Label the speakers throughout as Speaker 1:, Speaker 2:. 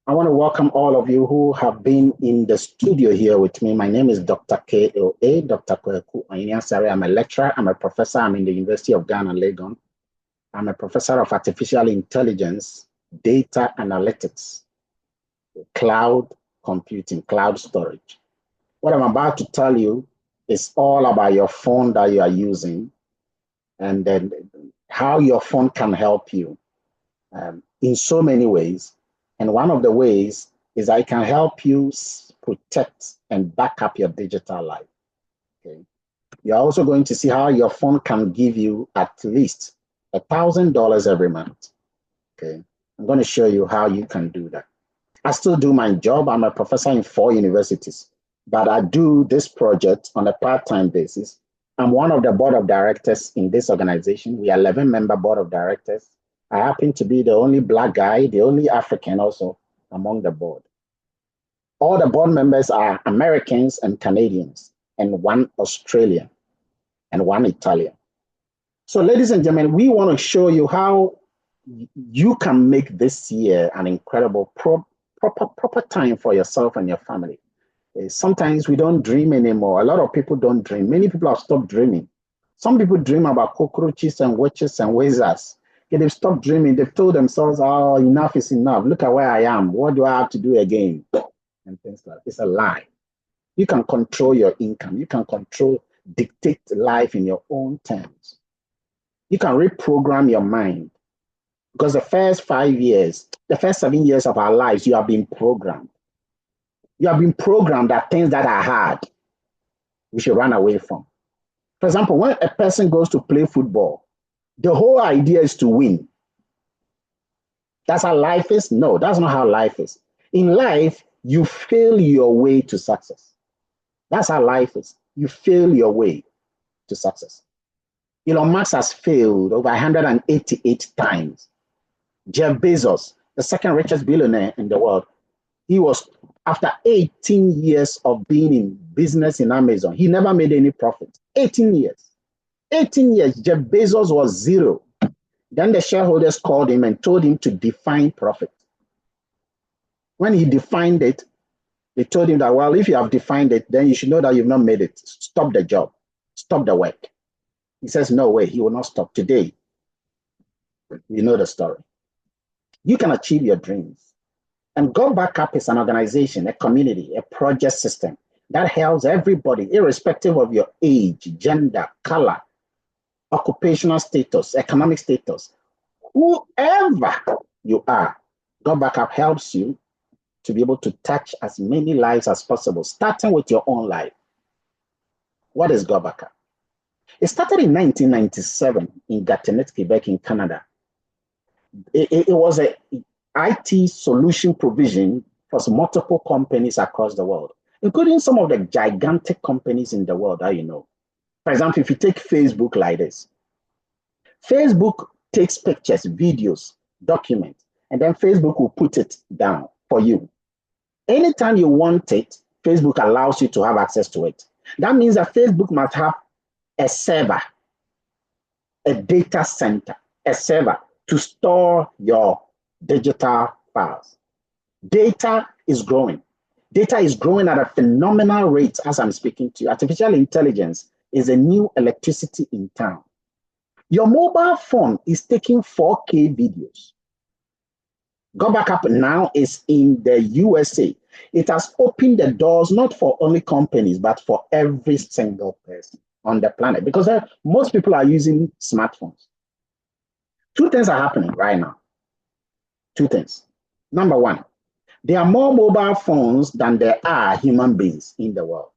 Speaker 1: I want to welcome all of you who have been in the studio here with me. My name is Dr. KOA, Dr. Kweku Onyansari. I'm a lecturer, I'm a professor, I'm in the University of Ghana, Legon. I'm a professor of artificial intelligence, data analytics, cloud computing, cloud storage. What I'm about to tell you is all about your phone that you are using and then how your phone can help you in so many ways. And one of the ways is I can help you protect and back up your digital life. Okay. You're also going to see how your phone can give you at least $1,000 every month. Okay. I'm going to show you how you can do that. I still do my job. I'm a professor in 4 universities, but I do this project on a part-time basis. I'm one of the board of directors in this organization. We are 11-member board of directors. I happen to be the only Black guy, the only African also among the board. All the board members are Americans and Canadians, and 1 Australian and 1 Italian. So ladies and gentlemen, we want to show you how you can make this year an incredible proper time for yourself and your family. Sometimes we don't dream anymore. A lot of people don't dream. Many people have stopped dreaming. Some people dream about cockroaches and witches and wizards. Okay, they've stopped dreaming. They've told themselves, oh, enough is enough. Look at where I am. What do I have to do again? And things like that. It's a lie. You can control your income. You can dictate life in your own terms. You can reprogram your mind. Because the first 5 years, the first 7 years of our lives, you have been programmed. You have been programmed that things that are hard, we should run away from. For example, when a person goes to play football, the whole idea is to win. That's how life is? No, that's not how life is. In life, you fail your way to success. That's how life is. You fail your way to success. Elon Musk has failed over 188 times. Jeff Bezos, the second richest billionaire in the world, he was, after 18 years of being in business in Amazon, he never made any profit. 18 years. 18 years, Jeff Bezos was zero. Then the shareholders called him and told him to define profit. When he defined it, they told him that, well, if you have defined it, then you should know that you've not made it. Stop the job. Stop the work. He says, no way, he will not stop. Today, you know the story. You can achieve your dreams. And Go Backup is an organization, a community, a project system that helps everybody, irrespective of your age, gender, color, occupational status, economic status, whoever you are. Go Backup helps you to be able to touch as many lives as possible, starting with your own life. What is Go Backup? It started in 1997 in Gatineau, Quebec, in Canada. It was a IT solution provision for multiple companies across the world, including some of the gigantic companies in the world that you know. For example, if you take Facebook like this, Facebook takes pictures, videos, documents, and then Facebook will put it down for you. Anytime you want it, Facebook allows you to have access to it. That means that Facebook must have a server, a data center, a server to store your digital files. Data is growing. Data is growing at a phenomenal rate as I'm speaking to you. Artificial intelligence is a new electricity in town. Your mobile phone is taking 4K videos. Go Backup now is in the USA. It has opened the doors not for only companies, but for every single person on the planet, because most people are using smartphones. 2 things are happening right now. 2 things. Number 1, there are more mobile phones than there are human beings in the world.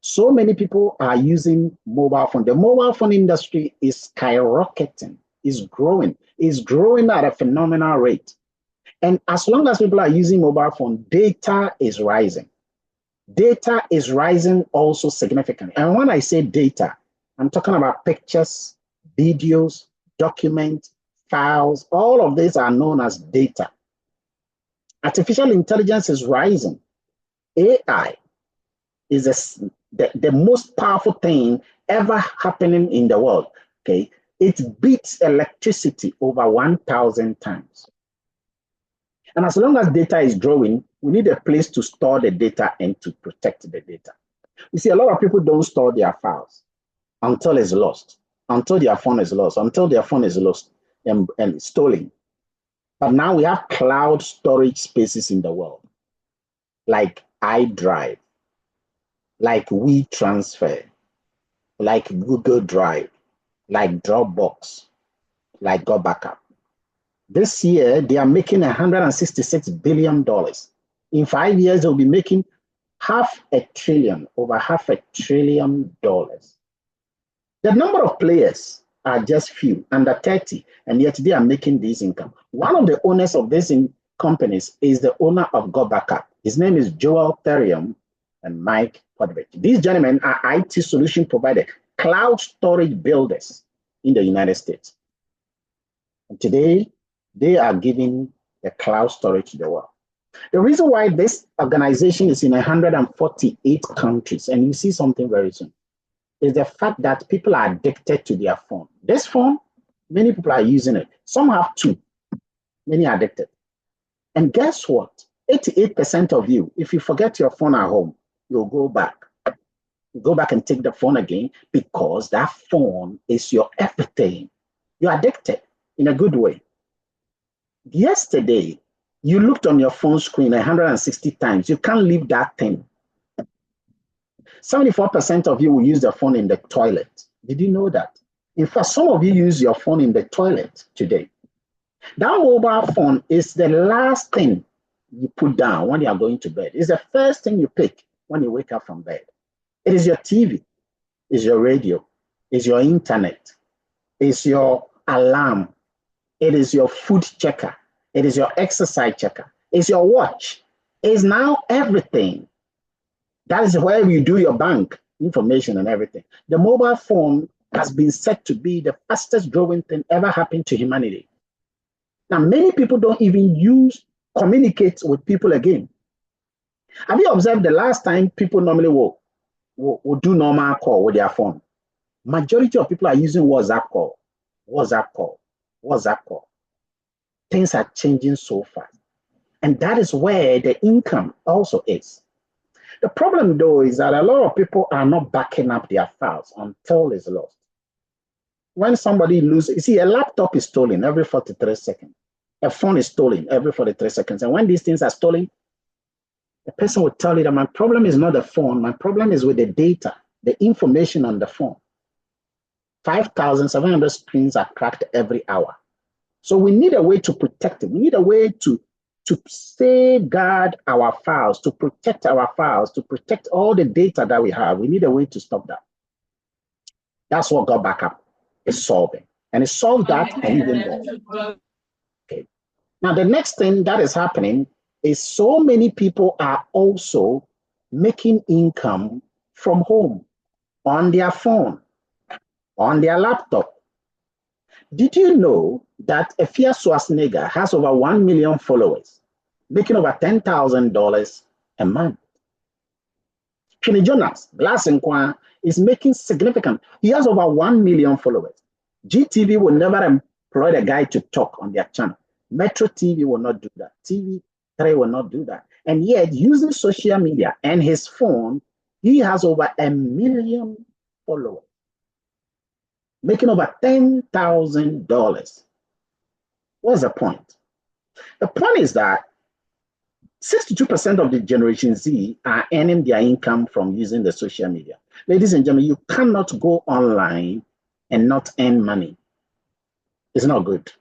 Speaker 1: So many people are using mobile phone. The mobile phone industry is skyrocketing, is growing at a phenomenal rate. And as long as people are using mobile phone, data is rising. Data is rising also significantly. And when I say data, I'm talking about pictures, videos, documents, files. All of these are known as data. Artificial intelligence is rising. AI is the most powerful thing ever happening in the world. Okay, it beats electricity over 1,000 times. And as long as data is growing, we need a place to store the data and to protect the data. You see, a lot of people don't store their files until it's lost, until their phone is lost, and stolen. But now we have cloud storage spaces in the world, like iDrive, like WeTransfer, like Google Drive, like Dropbox, like GoBackup. This year, they are making $166 billion. In 5 years, they'll be making over half a trillion dollars. The number of players are just few, under 30, and yet they are making this income. One of the owners of these companies is the owner of GoBackup. His name is Joel Therium and Mike Podvich. These gentlemen are IT solution providers, cloud storage builders in the United States. And today, they are giving the cloud storage to the world. The reason why this organization is in 148 countries, and you see something very soon, is the fact that people are addicted to their phone. This phone, many people are using it. Some have two, many are addicted. And guess what? 88% of you, if you forget your phone at home, you'll go back. You go back and take the phone again because that phone is your everything. You're addicted in a good way. Yesterday, you looked on your phone screen 160 times. You can't leave that thing. 74% of you will use the phone in the toilet. Did you know that? In fact, some of you use your phone in the toilet today. That mobile phone is the last thing you put down when you are going to bed. It's the first thing you pick when you wake up from bed. It is your TV, it's your radio, it's your internet, it's your alarm, it is your food checker, it is your exercise checker, it's your watch. It's now everything. That is where you do your bank information and everything. The mobile phone has been said to be the fastest growing thing ever happened to humanity. Now, many people don't even communicate with people again. Have you observed the last time people normally will do normal call with their phone? Majority of people are using WhatsApp call. Things are changing so fast. And that is where the income also is. The problem, though, is that a lot of people are not backing up their files until it's lost. When somebody loses, you see, a laptop is stolen every 43 seconds. A phone is stolen every 43 seconds. And when these things are stolen, the person will tell you that my problem is not the phone. My problem is with the data, the information on the phone. 5,700 screens are cracked every hour. So we need a way to protect it. We need a way to safeguard our files, to protect our files, to protect all the data that we have. We need a way to stop that. That's what GoBackup is solving. And it solves that and even more. Okay. Now, the next thing that is happening is so many people are also making income from home, on their phone, on their laptop. Did you know that Efia Schwarzenegger has over 1 million followers, making over $10,000 a month? Kenny Jonas, Glass and Kwan, is making significant. He has over 1 million followers. GTV will never employ the guy to talk on their channel. Metro TV will not do that. TV3 will not do that. And yet, using social media and his phone, he has over 1 million followers, making over $10,000. What's the point? The point is that 62% of the Generation Z are earning their income from using the social media. Ladies and gentlemen, you cannot go online and not earn money. It's not good.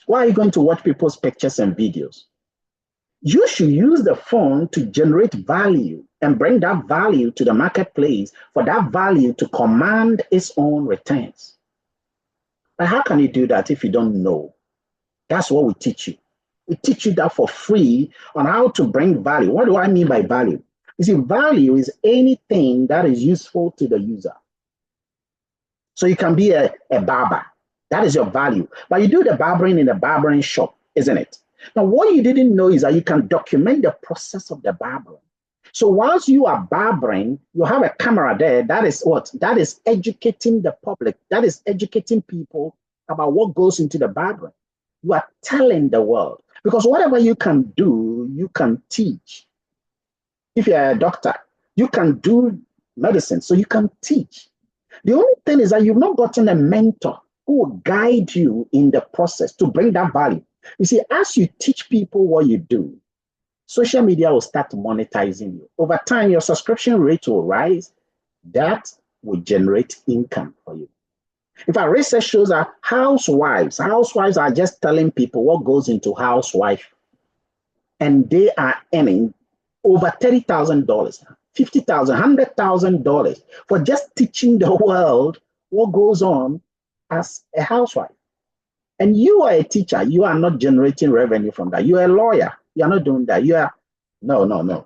Speaker 1: Why are you going to watch people's pictures and videos? You should use the phone to generate value and bring that value to the marketplace for that value to command its own returns. But how can you do that if you don't know? That's what we teach you. We teach you that for free on how to bring value. What do I mean by value? You see, value is anything that is useful to the user. So you can be a barber. That is your value. But you do the barbering in a barbering shop, isn't it? Now, what you didn't know is that you can document the process of the barbering. So whilst you are barbering, you have a camera there. That is what? That is educating the public. That is educating people about what goes into the barbering. You are telling the world. Because whatever you can do, you can teach. If you're a doctor, you can do medicine, so you can teach. The only thing is that you've not gotten a mentor who will guide you in the process to bring that value. You see, as you teach people what you do, social media will start monetizing you. Over time, your subscription rate will rise. That will generate income for you. In fact, research shows that housewives are just telling people what goes into housewife, and they are earning over $30,000, $50,000, $100,000 for just teaching the world what goes on as a housewife. And you are a teacher. You are not generating revenue from that. You are a lawyer. You are not doing that. You are, no.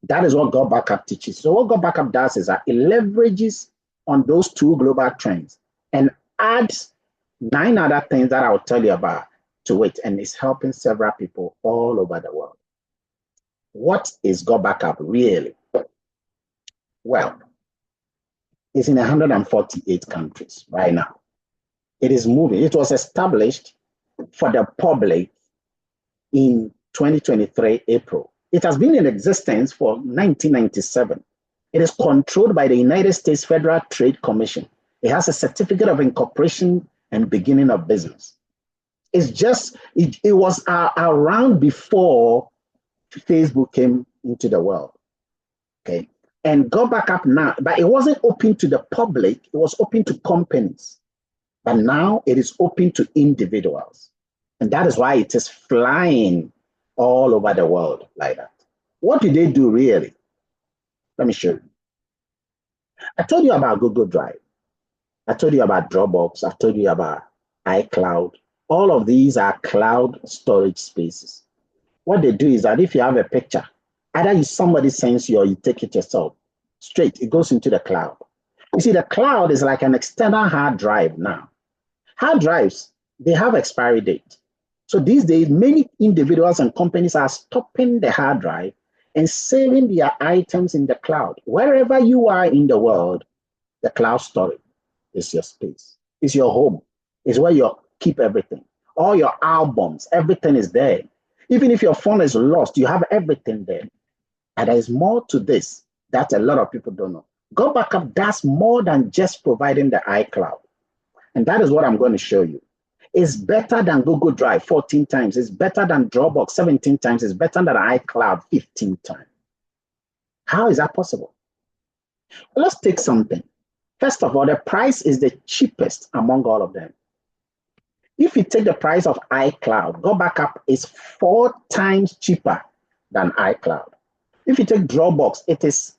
Speaker 1: That is what God Backup teaches. So what God Backup does is that it leverages on those two global trends and adds 9 other things that I'll tell you about to it, and it's helping several people all over the world. What is God Backup really? Well, it's in 148 countries right now. It is moving. It was established for the public in 2023, April. It has been in existence for 1997. It is controlled by the United States Federal Trade Commission. It has a certificate of incorporation and beginning of business. It's just, it was around before Facebook came into the world, okay? And God Backup now, but it wasn't open to the public, it was open to companies. But now it is open to individuals. And that is why it is flying all over the world like that. What do they do really? Let me show you. I told you about Google Drive. I told you about Dropbox. I told you about iCloud. All of these are cloud storage spaces. What they do is that if you have a picture, either somebody sends you or you take it yourself, straight, it goes into the cloud. You see, the cloud is like an external hard drive now. Hard drives, they have expiry date. So these days, many individuals and companies are stopping the hard drive and saving their items in the cloud. Wherever you are in the world, the cloud storage is your space. It's your home. It's where you keep everything. All your albums, everything is there. Even if your phone is lost, you have everything there. And there is more to this that a lot of people don't know. God Backup does more than just providing the iCloud. And that is what I'm going to show you. It's better than Google Drive 14 times. It's better than Dropbox 17 times. It's better than iCloud 15 times. How is that possible? Well, let's take something. First of all, the price is the cheapest among all of them. If you take the price of iCloud, God Backup is 4 times cheaper than iCloud. If you take Dropbox, it is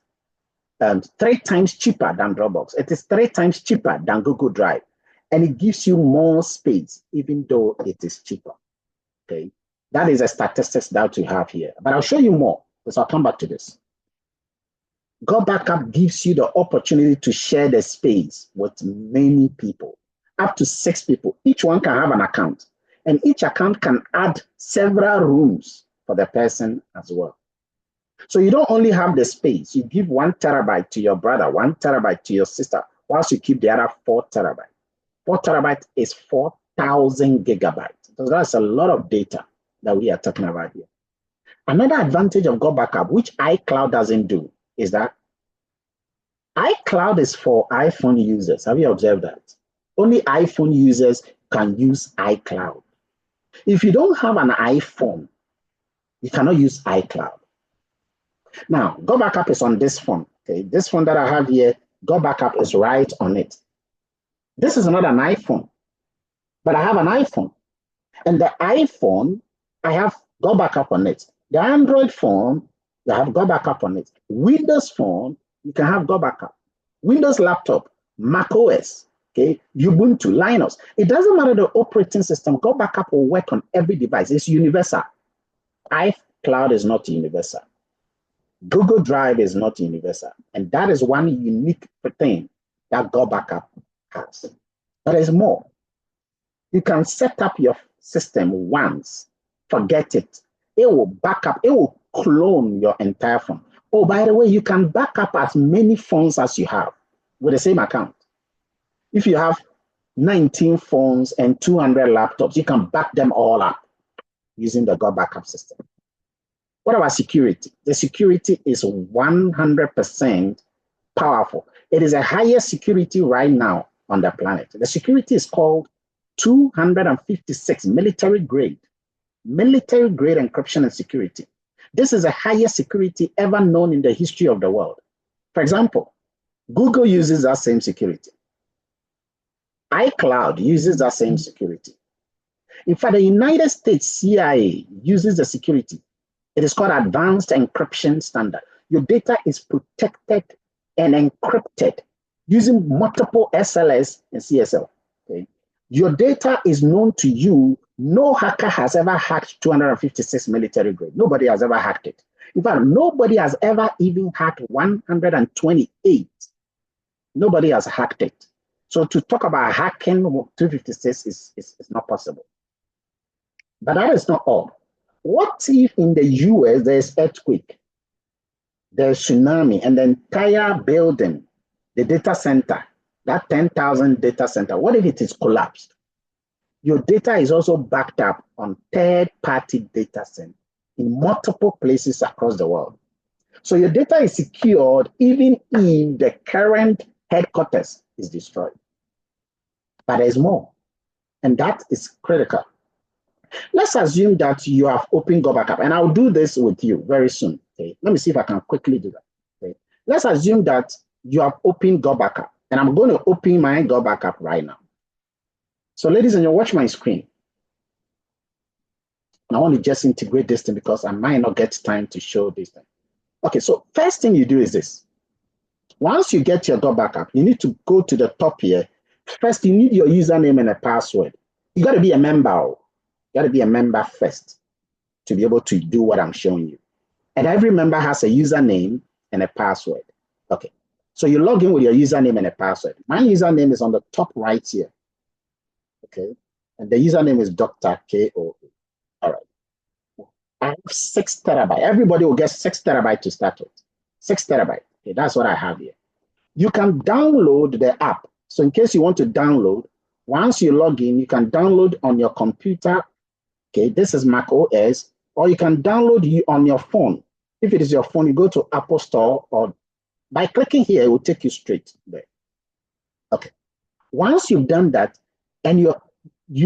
Speaker 1: 3 times cheaper than Dropbox. It is 3 times cheaper than Google Drive. And it gives you more space, even though it is cheaper. Okay, that is a statistics that we have here. But I'll show you more, because I'll come back to this. God Backup gives you the opportunity to share the space with many people, up to 6 people. Each one can have an account, and each account can add several rooms for the person as well. So you don't only have the space, you give 1 terabyte to your brother, 1 terabyte to your sister, whilst you keep the other 4 terabytes. 4 terabytes is 4,000 gigabytes. So that's a lot of data that we are talking about here. Another advantage of God Backup, which iCloud doesn't do, is that iCloud is for iPhone users. Have you observed that? Only iPhone users can use iCloud. If you don't have an iPhone, you cannot use iCloud. Now, God Backup is on this phone. Okay, this phone that I have here, God Backup is right on it. This is not an iPhone, but I have an iPhone. And the iPhone, I have God Backup on it. The Android phone, you have God Backup on it. Windows phone, you can have God Backup. Windows laptop, Mac OS, okay, Ubuntu, Linux. It doesn't matter the operating system. God Backup will work on every device. It's universal. iCloud is not universal. Google Drive is not universal. And that is one unique thing that God Backup has. But there's more. You can set up your system once, forget it. It will back up, it will clone your entire phone. Oh, by the way, you can back up as many phones as you have with the same account. If you have 19 phones and 200 laptops, you can back them all up. using the God backup system. What about security? The security is 100% powerful. It is the highest security right now on the planet. The security is called 256 military grade encryption and security. This is the highest security ever known in the history of the world. For example, Google uses that same security. iCloud uses that same security. In fact, the United States CIA uses the security. It is called Advanced Encryption Standard. Your data is protected and encrypted using multiple SLS and CSL. Okay? Your data is known to you. No hacker has ever hacked 256 military grade. Nobody has ever hacked it. In fact, nobody has ever even hacked 128. Nobody has hacked it. So to talk about hacking 256 is not possible. But that is not all. What if in the US there's earthquake, there's tsunami, and the entire building, the data center, that 10,000 data center, what if it is collapsed? Your data is also backed up on third-party data center in multiple places across the world. So your data is secured even if the current headquarters is destroyed. But there's more, and that is critical. Let's assume that you have opened Go Backup, and I'll do this with you very soon. Okay, let me see if I can quickly do that. Okay, let's assume that you have opened Go Backup, and I'm going to open my Go Backup right now. So, ladies and gentlemen, watch my screen. And I want to just integrate this thing because I might not get time to show this thing. Okay, so first thing you do is this. Once you get your Go Backup, you need to go to the top here. First, you need your username and a password. You got to be a member. You got to be a member first to be able to do what I'm showing you. And every member has a username and a password. Okay, so you log in with your username and a password. My username is on the top right here. Okay, and the username is Dr. KOA. All right. I have 6 terabytes. Everybody will get 6 terabytes to start with. 6 terabytes. Okay, that's what I have here. You can download the app. So in case you want to download, once you log in, you can download on your computer. Okay, this is Mac OS, or you can download it on your phone. If it is your phone, you go to Apple Store, or by clicking here, it will take you straight there. Okay. Once you've done that, and you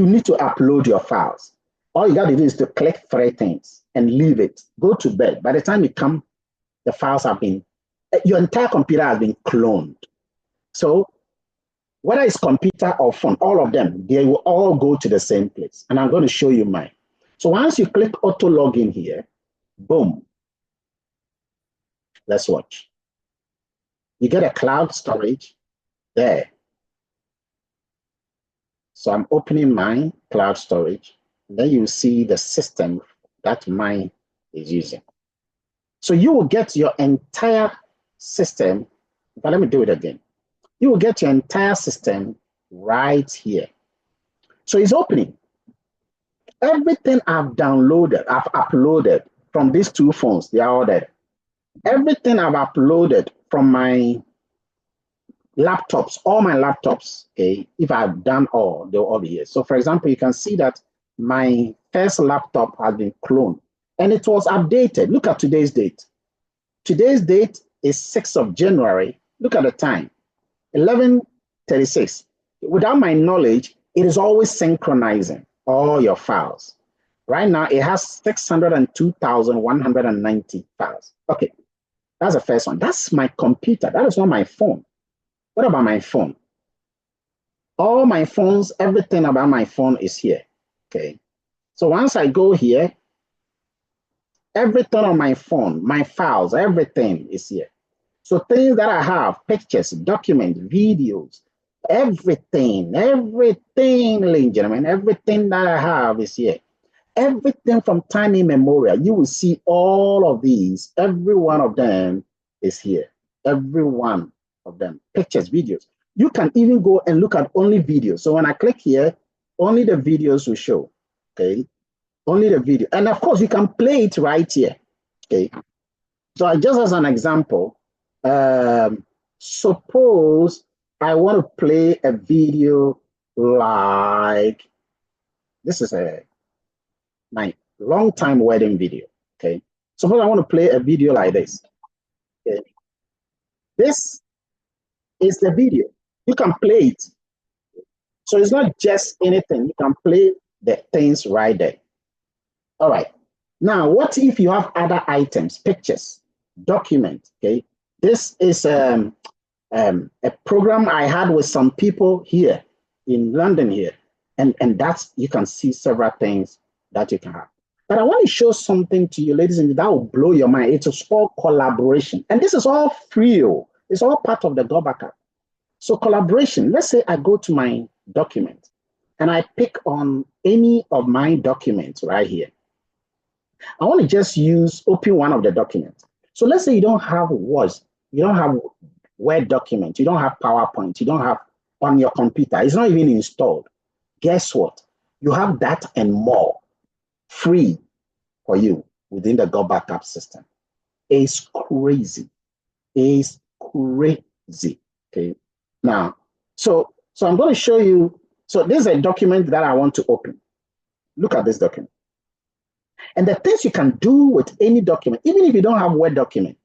Speaker 1: need to upload your files. All you got to do is to click 3 things and leave it. Go to bed. By the time you come, the files have been, your entire computer has been cloned. So whether it's computer or phone, all of them, they will all go to the same place. And I'm going to show you mine. So once you click auto login here, boom. Let's watch. You get a cloud storage there. So I'm opening my cloud storage. Then you see the system that mine is using. So you will get your entire system, but let me do it again. You will get your entire system right here. So it's opening. Everything I've downloaded, I've uploaded from these 2 phones, they are all there. Everything I've uploaded from my laptops, all my laptops, okay, if I've done all, they'll all be here. So for example, you can see that my first laptop has been cloned and it was updated. Look at today's date. Today's date is 6th of January. Look at the time, 11:36. Without my knowledge, it is always synchronizing all your files. Right now, it has 602,190 files. Okay, that's the first one. That's my computer. That is not my phone. What about my phone? All my phones, everything about my phone is here. Okay. So once I go here, everything on my phone, my files, everything is here. So things that I have, pictures, documents, videos, everything, ladies and gentlemen, everything that I have is here. Everything from time immemorial, you will see all of these, every one of them is here. Every one of them, pictures, videos. You can even go and look at only videos. So when I click here, only the videos will show, okay? Only the video. And of course, you can play it right here, okay? So just as an example, suppose I want to play a video like, this is my long time wedding video. Okay. Suppose I want to play a video like this. Okay. This is the video. You can play it. So it's not just anything. You can play the things right there. All right. Now, what if you have other items, pictures, documents? Okay. This is a program I had with some people here in London here. And that's, you can see several things that you can have. But I want to show something to you, ladies and gentlemen, that will blow your mind. It's called collaboration. And this is all free. It's all part of the Go Backup. So collaboration, let's say I go to my document and I pick on any of my documents right here. I want to just open one of the documents. So let's say you don't have words, you don't have Word document, you don't have PowerPoint, you don't have on your computer, it's not even installed. Guess what? You have that and more free for you within the Go Backup system. It's crazy. It's crazy. Okay. Now, so I'm going to show you. So this is a document that I want to open. Look at this document. And the things you can do with any document, even if you don't have Word document,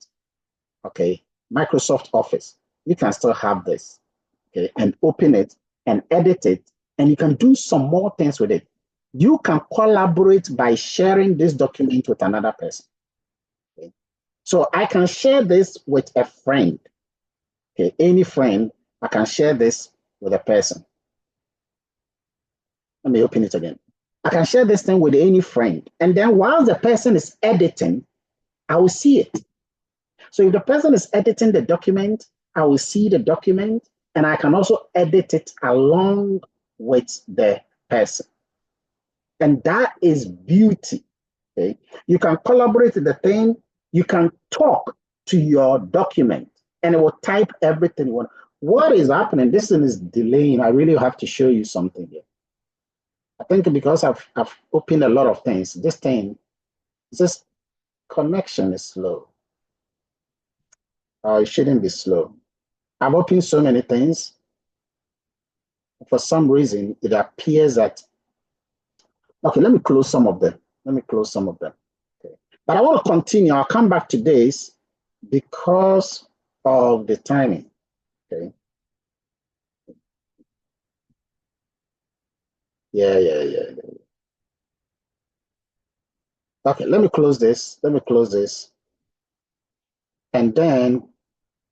Speaker 1: okay, Microsoft Office, you can still have this, okay, and open it and edit it, and you can do some more things with it. You can collaborate by sharing this document with another person. Okay? So I can share this with a friend. Okay, any friend, I can share this with a person. Let me open it again. I can share this thing with any friend. And then while the person is editing, I will see it. So if the person is editing the document, I will see the document, and I can also edit it along with the person. And that is beauty. Okay? You can collaborate with the thing. You can talk to your document, and it will type everything you want. What is happening? This thing is delaying. I really have to show you something here. I think because I've opened a lot of things, this connection is slow. It shouldn't be slow. I've opened so many things. For some reason, it appears that, okay, let me close some of them. Okay. But I want to continue. I'll come back to this because of the timing. Okay. Yeah. Okay, let me close this. And then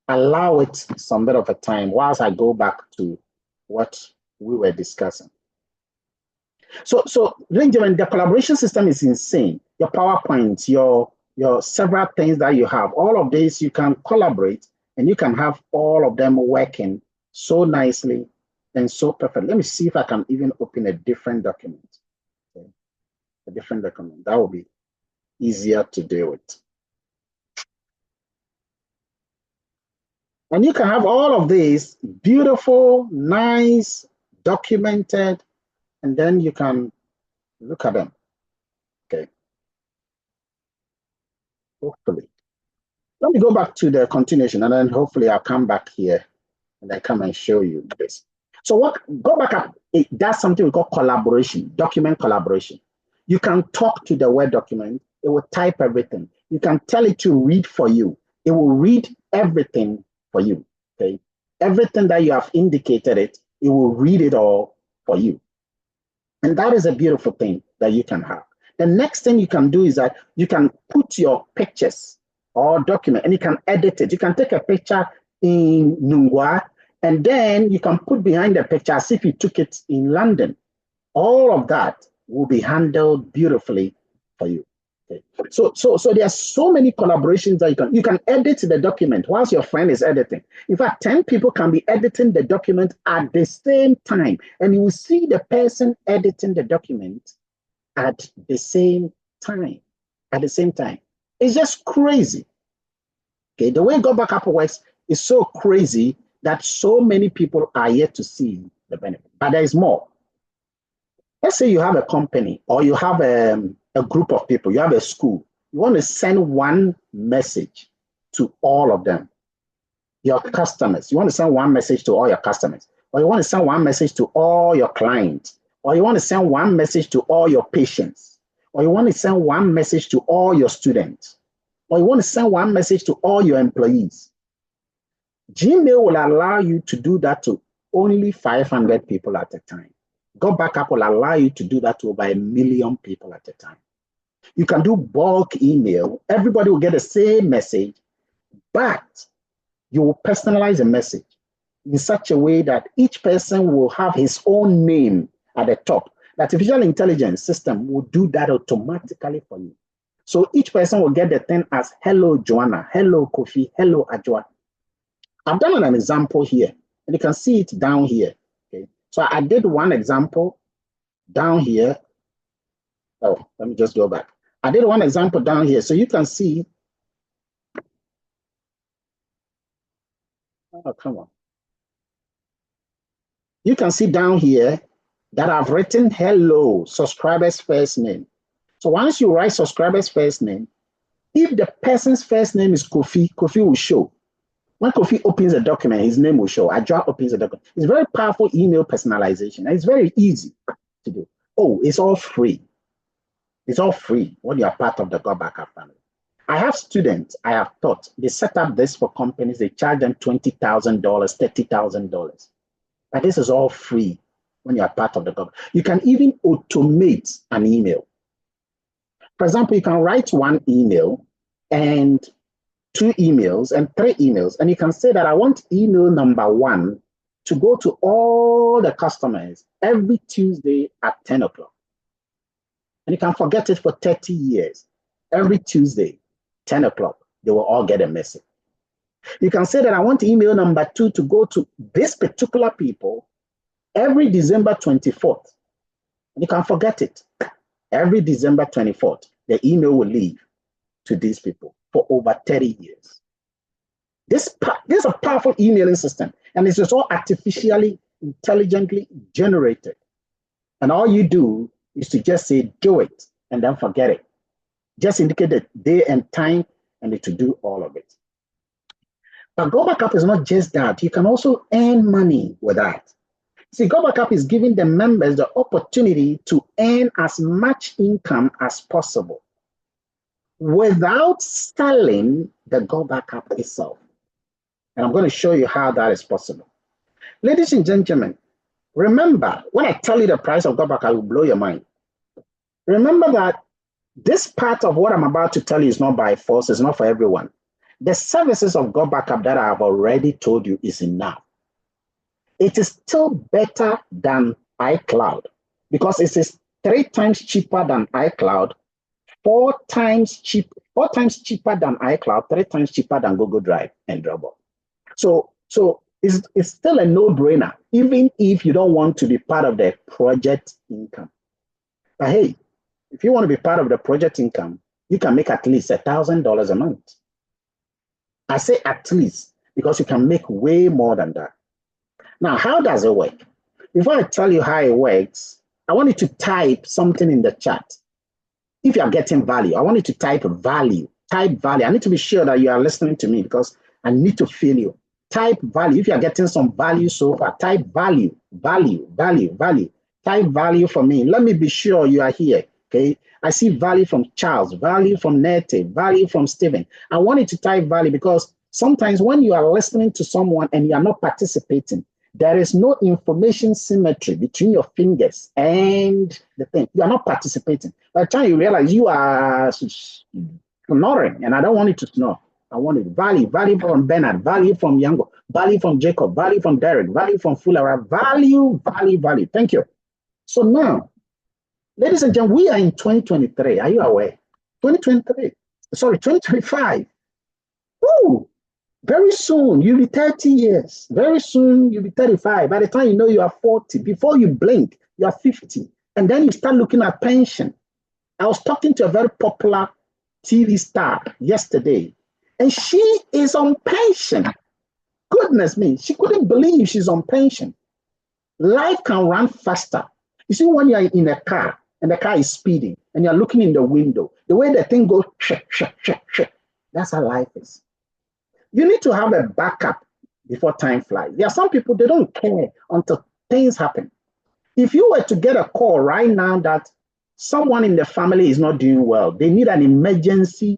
Speaker 1: allow it some bit of a time whilst I go back to what we were discussing. So Benjamin, the collaboration system is insane. Your PowerPoint, your several things that you have, all of this, you can collaborate and you can have all of them working so nicely and so perfect. Let me see if I can even open a different document. Okay. A different document. That will be easier to deal with. And you can have all of these beautiful, nice, documented, and then you can look at them. Okay. Hopefully. Let me go back to the continuation, and then hopefully I'll come back here and I come and show you this. So Go Backup, it does something we call collaboration, document collaboration. You can talk to the Word document. It will type everything. You can tell it to read for you. It will read everything for you. Okay. Everything that you have indicated it will read it all for you. And that is a beautiful thing that you can have. The next thing you can do is that you can put your pictures or document and you can edit it. You can take a picture in Nungwa and then you can put behind the picture as if you took it in London. All of that will be handled beautifully for you. Okay. So there are so many collaborations that you can edit the document whilst your friend is editing. In fact, 10 people can be editing the document at the same time, and you will see the person editing the document at the same time. It's just crazy. Okay, the way Go Backup works is so crazy that so many people are yet to see the benefit. But there is more. Let's say you have a company or you have a group of people, you have a school. You want to send one message to all of them, your customers. You want to send one message to all your customers, or you want to send one message to all your clients, or you want to send one message to all your patients, or you want to send one message to all your students, or you want to send one message to all your employees, Gmail will allow you to do that to only 500 people at a time. Go Backup will allow you to do that to over 1 million people at a time. You can do bulk email. Everybody will get the same message, but you will personalize a message in such a way that each person will have his own name at the top. The artificial intelligence system will do that automatically for you. So each person will get the thing as hello, Joanna, hello, Kofi, hello, Ajwa. I've done an example here, and you can see it down here. Okay, so I did one example down here. Oh, let me just go back. I did one example down here, so you can see. Oh, come on. You can see down here that I've written hello, subscriber's first name. So once you write subscriber's first name, if the person's first name is Kofi, Kofi will show. When Kofi opens a document, his name will show. Ajwa opens a document. It's very powerful email personalization. And it's very easy to do. Oh, it's all free. It's all free when you are part of the Go Backup family. I have students I have taught. They set up this for companies. They charge them $20,000, $30,000. But this is all free when you are part of the Go. You can even automate an email. For example, you can write one email and 2 emails and 3 emails, and you can say that I want email number 1 to go to all the customers every Tuesday at 10 o'clock. And you can forget it for 30 years. Every Tuesday, 10 o'clock, they will all get a message. You can say that I want email number 2 to go to this particular people every December 24th. And you can forget it. Every December 24th, the email will leave to these people for over 30 years. This is a powerful emailing system, and it's all artificially, intelligently generated. And all you do is to just say, do it, and then forget it. Just indicate the day and time, and it will do all of it. But Go Backup is not just that. You can also earn money with that. See, Go Backup is giving the members the opportunity to earn as much income as possible without selling the Go Backup itself. And I'm going to show you how that is possible. Ladies and gentlemen, remember, when I tell you the price of Go Backup, it will blow your mind. Remember that this part of what I'm about to tell you is not by force, it's not for everyone. The services of Go Backup that I have already told you is enough. It is still better than iCloud because it is 3 times cheaper than iCloud, 4 times cheaper than iCloud, 3 times cheaper than Google Drive and Dropbox. So it's still a no-brainer, even if you don't want to be part of the project income. But hey, if you want to be part of the project income, you can make at least $1,000 a month. I say at least because you can make way more than that. Now, how does it work? Before I tell you how it works, I want you to type something in the chat. If you are getting value, I want you to type value. Type value. I need to be sure that you are listening to me because I need to feel you. Type value. If you are getting some value so far, type value, value, value, value. Type value for me. Let me be sure you are here. Okay. I see value from Charles, value from Nete, value from Stephen. I want you to type value because sometimes when you are listening to someone and you are not participating, there is no information symmetry between your fingers and the thing. You are not participating. By the time you realize you are snoring, and I don't want you to snore. I want it value from Bernard, value from Yango, value from Jacob, value from Derek, value from Fulara, value. Thank you. So now, ladies and gentlemen, we are in 2023. Are you aware? 2025. Woo! Very soon, you'll be 30 years. Very soon, you'll be 35. By the time you know you are 40, before you blink, you are 50. And then you start looking at pension. I was talking to a very popular TV star yesterday, and she is on pension. Goodness me, she couldn't believe she's on pension. Life can run faster. You see, when you're in a car, and the car is speeding, and you're looking in the window, the way the thing goes, that's how life is. You need to have a backup before time flies. There are some people, they don't care until things happen. If you were to get a call right now that Someone in the family is not doing well. They need an emergency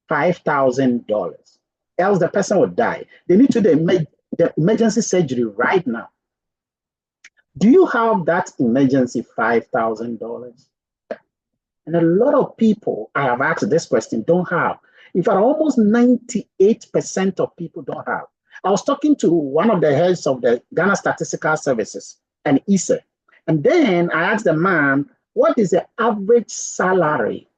Speaker 1: $5,000, else the person will die. They need to do the emergency surgery right now. Do you have that emergency $5,000? And a lot of people I have asked this question don't have. In fact, almost 98% of people don't have. I was talking to one of the heads of the Ghana Statistical Services and ISE. And then I asked the man, what is the average salary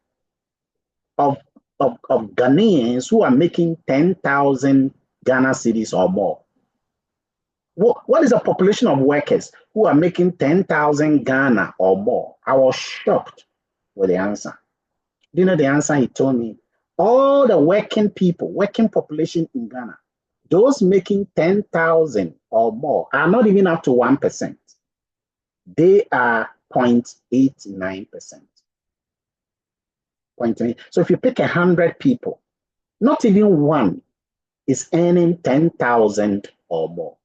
Speaker 1: of Ghanaians who are making 10,000 Ghana cedis or more? What is the population of workers who are making 10,000 Ghana or more? I was shocked with the answer. Do you know the answer he told me? All the working people, working population in Ghana, those making 10,000 or more are not even up to 1%. They are 0.89%. So if you pick 100 people, not even one is earning 10,000 or more.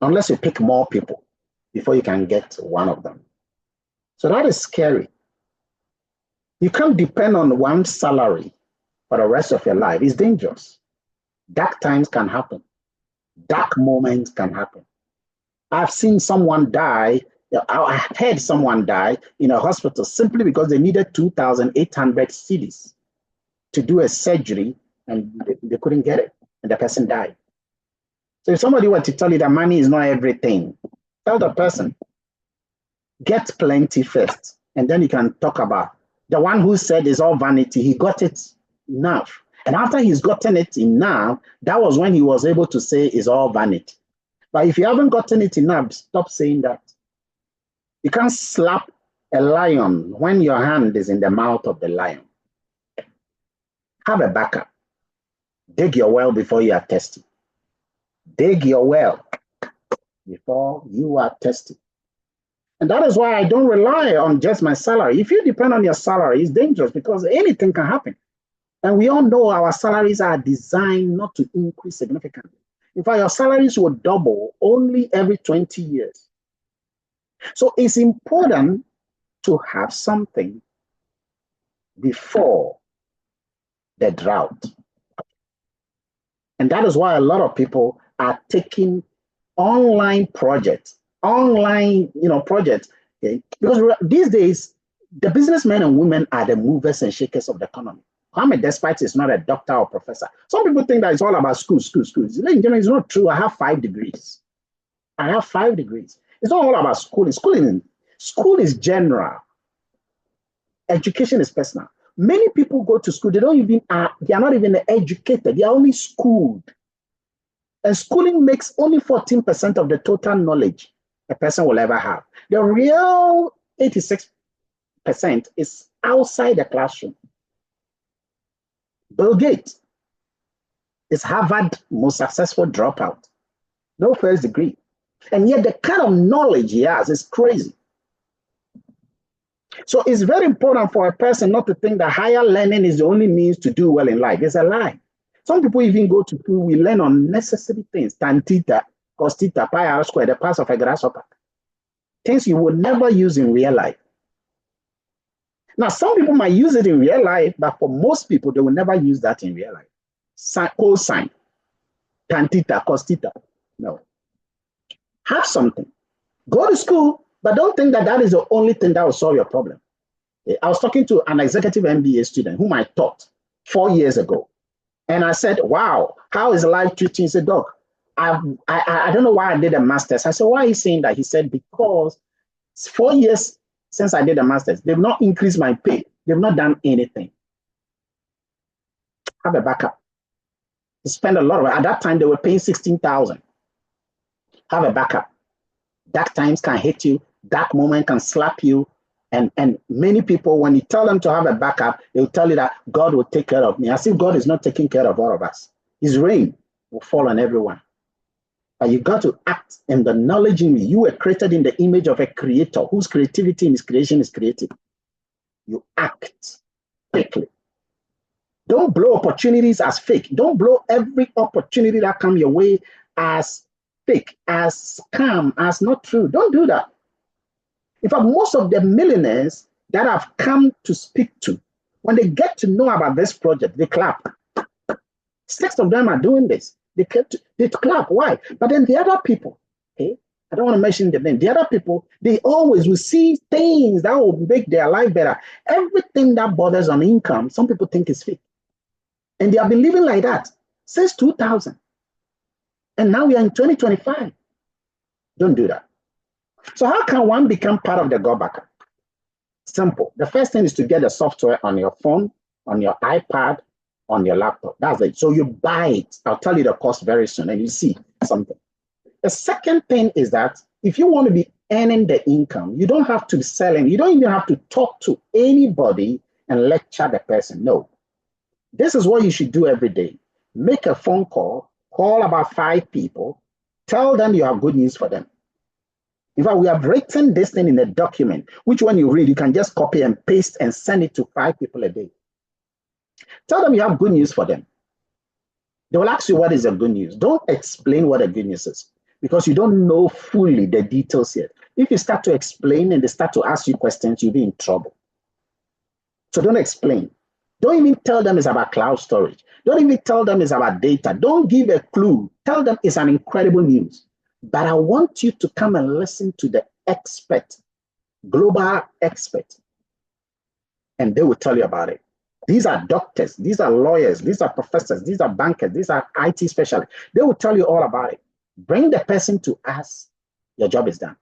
Speaker 1: Unless you pick more people before you can get one of them. So that is scary. You can't depend on one salary for the rest of your life. It's dangerous. Dark times can happen. Dark moments can happen. I've seen someone die. I heard someone die in a hospital simply because they needed 2,800 cedis to do a surgery and they couldn't get it and the person died. So if somebody were to tell you that money is not everything, tell the person, get plenty first, and then you can talk about the one who said it's all vanity. He got it enough. And after he's gotten it enough, that was when he was able to say it's all vanity. But if you haven't gotten it enough, stop saying that. You can't slap a lion when your hand is in the mouth of the lion. Have a backup. Dig your well before you are tested. Dig your well before you are tested. And that is why I don't rely on just my salary. If you depend on your salary, it's dangerous because anything can happen. And we all know our salaries are designed not to increase significantly. In fact, your salaries will double only every 20 years. So it's important to have something before the drought. And that is why a lot of people are taking online projects, projects. Okay? Because these days, the businessmen and women are the movers and shakers of the economy. Kwame Despite is not a doctor or professor. Some people think that it's all about school. It's not true. I have 5 degrees. It's not all about school. School is general. Education is personal. Many people go to school. They are not even educated. They are only schooled. And schooling makes only 14% of the total knowledge a person will ever have. The real 86% is outside the classroom. Bill Gates is Harvard's most successful dropout. No first degree. And yet the kind of knowledge he has is crazy. So it's very important for a person not to think that higher learning is the only means to do well in life. It's a lie. Some people even go to school, we learn unnecessary things, tan theta, cos theta, pi r squared, the parts of a grasshopper. Things you would never use in real life. Now, some people might use it in real life, but for most people, they will never use that in real life. Cosine, tan theta, cos theta. No. Have something. Go to school, but don't think that that is the only thing that will solve your problem. I was talking to an executive MBA student whom I taught 4 years ago. And I said, wow, how is life treating? He said, Doc, I don't know why I did a master's. I said, why are you saying that? He said, because it's 4 years since I did a master's. They've not increased my pay. They've not done anything. Have a backup. You spend a lot of it. At that time, they were paying 16,000. Have a backup. Dark times can hit you. Dark moment can slap you. And many people, when you tell them to have a backup, they'll tell you that God will take care of me. As if God is not taking care of all of us. His rain will fall on everyone. But you've got to act in the knowledge in you. You were created in the image of a creator whose creativity in his creation is creative. You act quickly. Don't blow opportunities as fake. Don't blow every opportunity that comes your way as fake, as scam, as not true. Don't do that. In fact, most of the millionaires that I've come to speak to, when they get to know about this project, they clap. 6 of them are doing this. They clap. Why? But then the other people, okay, I don't want to mention the name. The other people, they always will see things that will make their life better. Everything that bothers on income, some people think is fake. And they have been living like that since 2000. And now we are in 2025. Don't do that. So how can one become part of the Go Backer? Simple. The first thing is to get the software on your phone, on your iPad, on your laptop. That's it. So you buy it. I'll tell you the cost very soon and you see something. The second thing is that if you want to be earning the income, you don't have to be selling. You don't even have to talk to anybody and lecture the person. No. This is what you should do every day. Make a phone call, call about 5 people, tell them you have good news for them. In fact, we have written this thing in a document, which when you read, you can just copy and paste and send it to 5 people a day. Tell them you have good news for them. They will ask you what is the good news. Don't explain what the good news is because you don't know fully the details yet. If you start to explain and they start to ask you questions, you'll be in trouble. So don't explain. Don't even tell them it's about cloud storage. Don't even tell them it's about data. Don't give a clue. Tell them it's an incredible news. But I want you to come and listen to the expert, global expert, and they will tell you about it. These are doctors, these are lawyers, these are professors, these are bankers, these are IT specialists. They will tell you all about it. Bring the person to us. Your job is done.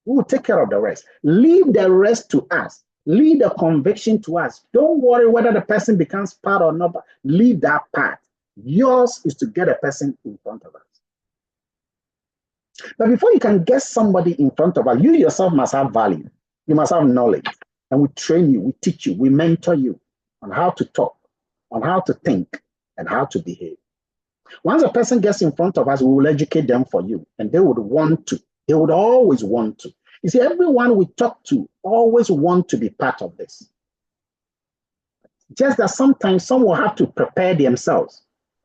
Speaker 1: We will take care of the rest. Leave the rest to us. Leave the conviction to us. Don't worry whether the person becomes part or not. Leave that part. Yours is to get a person in front of us. But before you can get somebody in front of us, you yourself must have value. You must have knowledge. And we train you, we teach you, we mentor you on how to talk, on how to think, and how to behave. Once a person gets in front of us, we will educate them for you. And they would want to. They would always want to. You see, everyone we talk to always want to be part of this. Just that sometimes some will have to prepare themselves.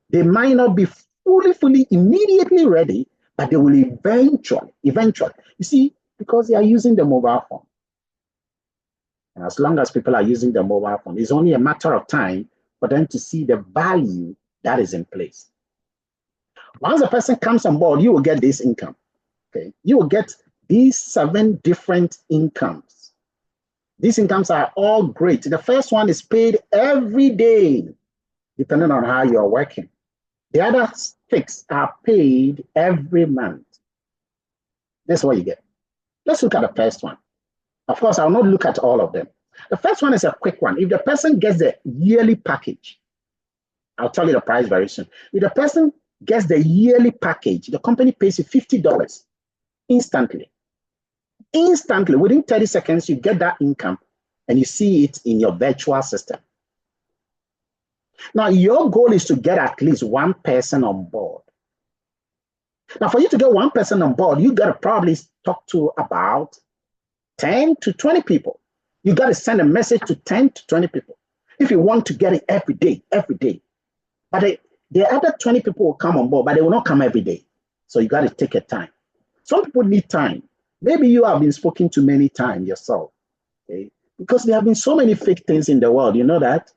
Speaker 1: They might not be fully, immediately ready, but they will eventually. You see, because they are using the mobile phone. And as long as people are using the mobile phone, it's only a matter of time for them to see the value that is in place. Once a person comes on board, you will get this income. Okay, you will get these 7 different incomes. These incomes are all great. The first one is paid every day, depending on how you're working. The other 6 are paid every month. That's what you get. Let's look at the first one. Of course, I'll not look at all of them. The first one is a quick one. If the person gets the yearly package, I'll tell you the price very soon. If the person gets the yearly package, the company pays you $50 instantly. Instantly, within 30 seconds, you get that income and you see it in your virtual system. Now, your goal is to get at least 1 person on board. Now, for you to get 1 person on board, you got to probably talk to about 10 to 20 people. You got to send a message to 10 to 20 people if you want to get it every day. But the other 20 people will come on board, but they will not come every day. So you got to take your time. Some people need time. Maybe you have been spoken to many times yourself, okay? Because there have been so many fake things in the world. You know that?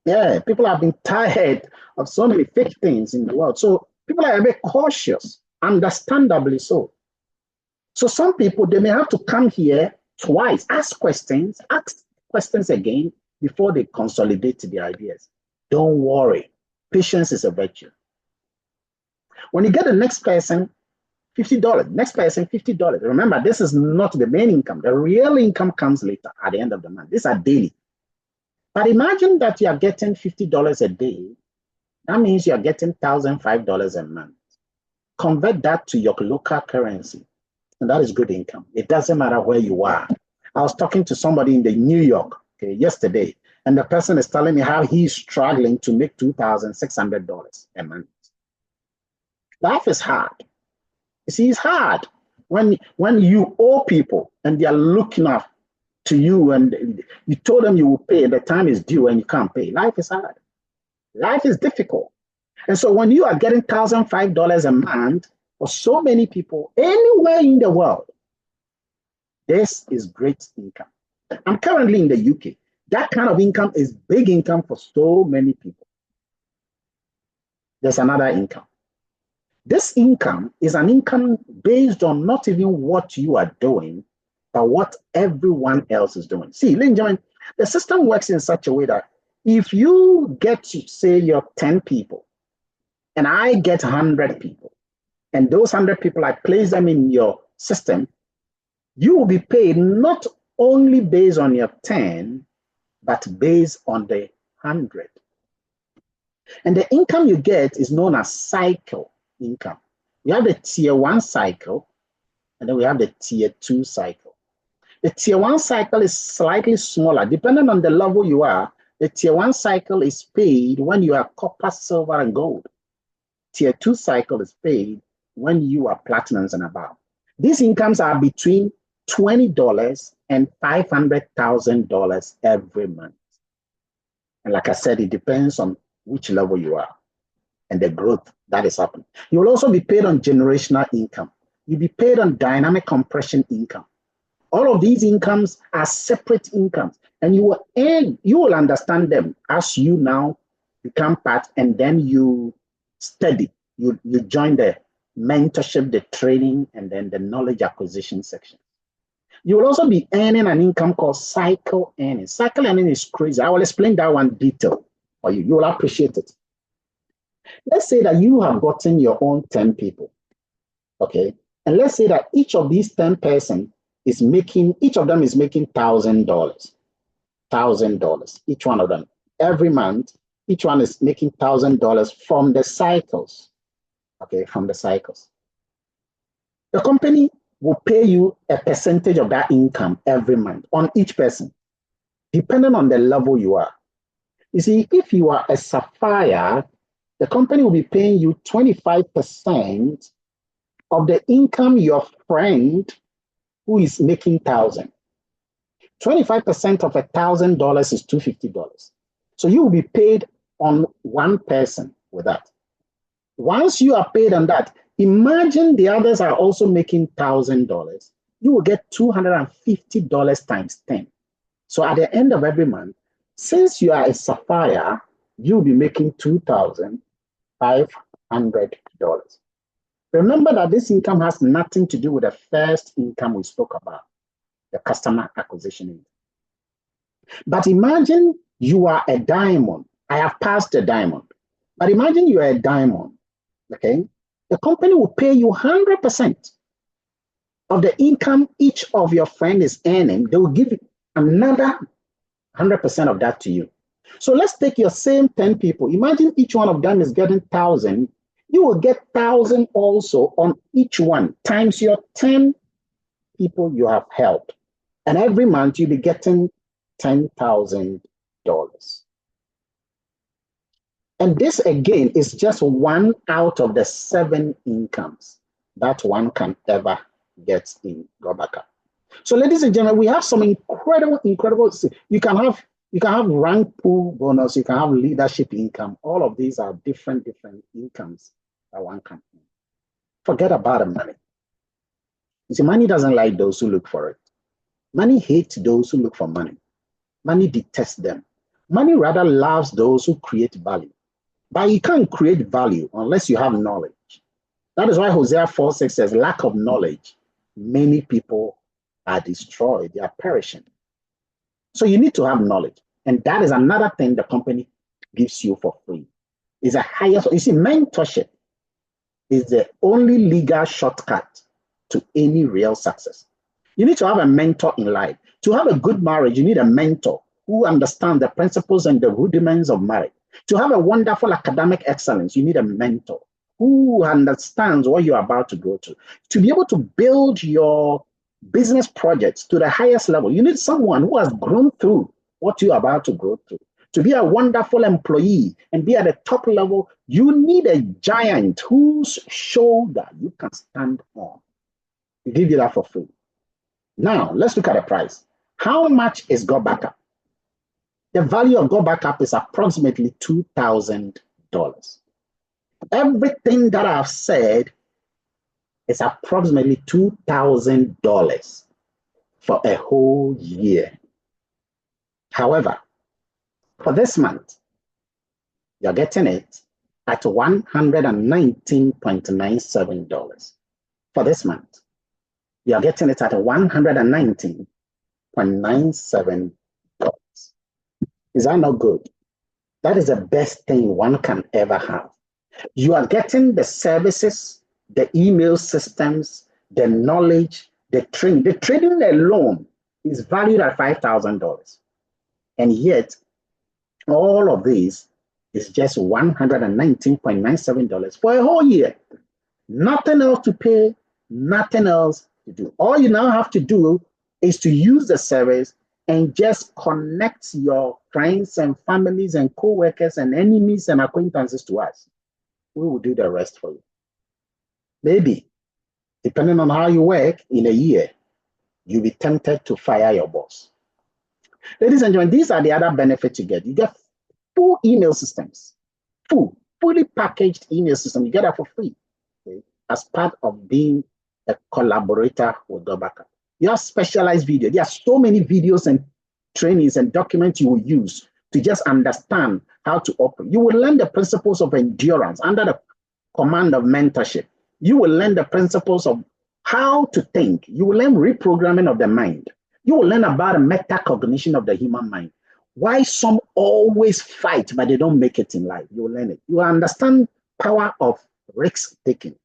Speaker 1: Yeah, people have been tired of so many fake things in the world. So people are a bit cautious, understandably so. So some people, they may have to come here twice, ask questions again before they consolidate the ideas. Don't worry. Patience is a virtue. When you get the next person, $50, next person, $50. Remember, this is not the main income. The real income comes later at the end of the month. These are daily. But imagine that you are getting $50 a day. That means you are getting $1,005 a month. Convert that to your local currency. And that is good income. It doesn't matter where you are. I was talking to somebody in New York yesterday, and the person is telling me how he's struggling to make $2,600 a month. Life is hard. You see, it's hard when you owe people and they are looking up to you and you told them you will pay, the time is due and you can't pay. Life is hard. Life is difficult. And so when you are getting $1,005 a month for so many people anywhere in the world, this is great income. I'm currently in the UK. That kind of income is big income for so many people. There's another income. This income is an income based on not even what you are doing, but what everyone else is doing. See, ladies and gentlemen, the system works in such a way that if you get to say you're 10 people and I get 100 people, and those 100 people, I place them in your system, you will be paid not only based on your 10, but based on the 100. And the income you get is known as cycle income. We have the tier 1 cycle, and then we have the tier 2 cycle. The tier 1 cycle is slightly smaller. Depending on the level you are, the tier 1 cycle is paid when you are copper, silver, and gold. Tier 2 cycle is paid when you are platinums and above. These incomes are between $20 and $500,000 every month. And like I said, it depends on which level you are and the growth that is happening. You will also be paid on generational income. You'll be paid on dynamic compression income. All of these incomes are separate incomes, and you will understand them as you now become part, and then you study. You join the mentorship, the training, and then the knowledge acquisition section. You will also be earning an income called cycle earning. Cycle earning is crazy. I will explain that one detail for you. You will appreciate it. Let's say that you have gotten your own 10 people, okay? And let's say that each of these 10 persons is making, each of them is making $1,000, $1,000, each one of them. Every month, each one is making $1,000 from the cycles, okay, from the cycles. The company will pay you a percentage of that income every month on each person, depending on the level you are. You see, if you are a sapphire, the company will be paying you 25% of the income your friend who is making 1,000. 25% of $1,000 is $250. So you will be paid on one person with that. Once you are paid on that, imagine the others are also making $1,000. You will get $250 times 10. So at the end of every month, since you are a sapphire, you'll be making $2,500. Remember that this income has nothing to do with the first income we spoke about, the customer acquisition income. But imagine you are a diamond. I have passed the diamond. But imagine you are a diamond, okay? The company will pay you 100% of the income each of your friend is earning. They will give another 100% of that to you. So let's take your same 10 people. Imagine each one of them is getting 1,000. You will get 1,000 also on each one times your 10 people you have helped. And every month you'll be getting $10,000. And this again is just one out of the 7 incomes that one can ever get in GoBackup. So ladies and gentlemen, we have some incredible, you can have rank pool bonus, you can have leadership income. All of these are different incomes that one can earn. Forget about the money. You see, money doesn't like those who look for it. Money hates those who look for money. Money detests them. Money rather loves those who create value. But you can't create value unless you have knowledge. That is why Hosea 4:6 says, lack of knowledge, many people are destroyed, they are perishing. So you need to have knowledge. And that is another thing the company gives you for free. It's a higher, you see, mentorship is the only legal shortcut to any real success. You need to have a mentor in life. To have a good marriage, you need a mentor who understands the principles and the rudiments of marriage. To have a wonderful academic excellence, you need a mentor who understands what you're about to go to. To be able to build your business projects to the highest level, you need someone who has grown through what you're about to go through. To be a wonderful employee and be at the top level, you need a giant whose shoulder you can stand on. We give you that for free. Now, let's look at the price. How much is GoBackup? The value of GoBackup is approximately $2,000. Everything that I've said is approximately $2,000 for a whole year. However, for this month, you're getting it at $119.97 for this month. You're getting it at $119.97. Is that not good? That is the best thing one can ever have. You are getting the services, the email systems, the knowledge, the training. The training alone is valued at $5,000. And yet, all of these is just $119.97 for a whole year. Nothing else to pay, nothing else to do. All you now have to do is to use the service and just connect your friends and families and co-workers and enemies and acquaintances to us. We will do the rest for you. Maybe, depending on how you work, in a year, you'll be tempted to fire your boss. Ladies and gentlemen, these are the other benefits you get. You get full email systems, fully packaged email system. You get that for free, okay, as part of being a collaborator with GoBackup. You have specialized video. There are so many videos and trainings and documents you will use to just understand how to operate. You will learn the principles of endurance under the command of mentorship. You will learn the principles of how to think. You will learn reprogramming of the mind. You will learn about the metacognition of the human mind. Why some always fight, but they don't make it in life. You will learn it. You will understand power of risk taking.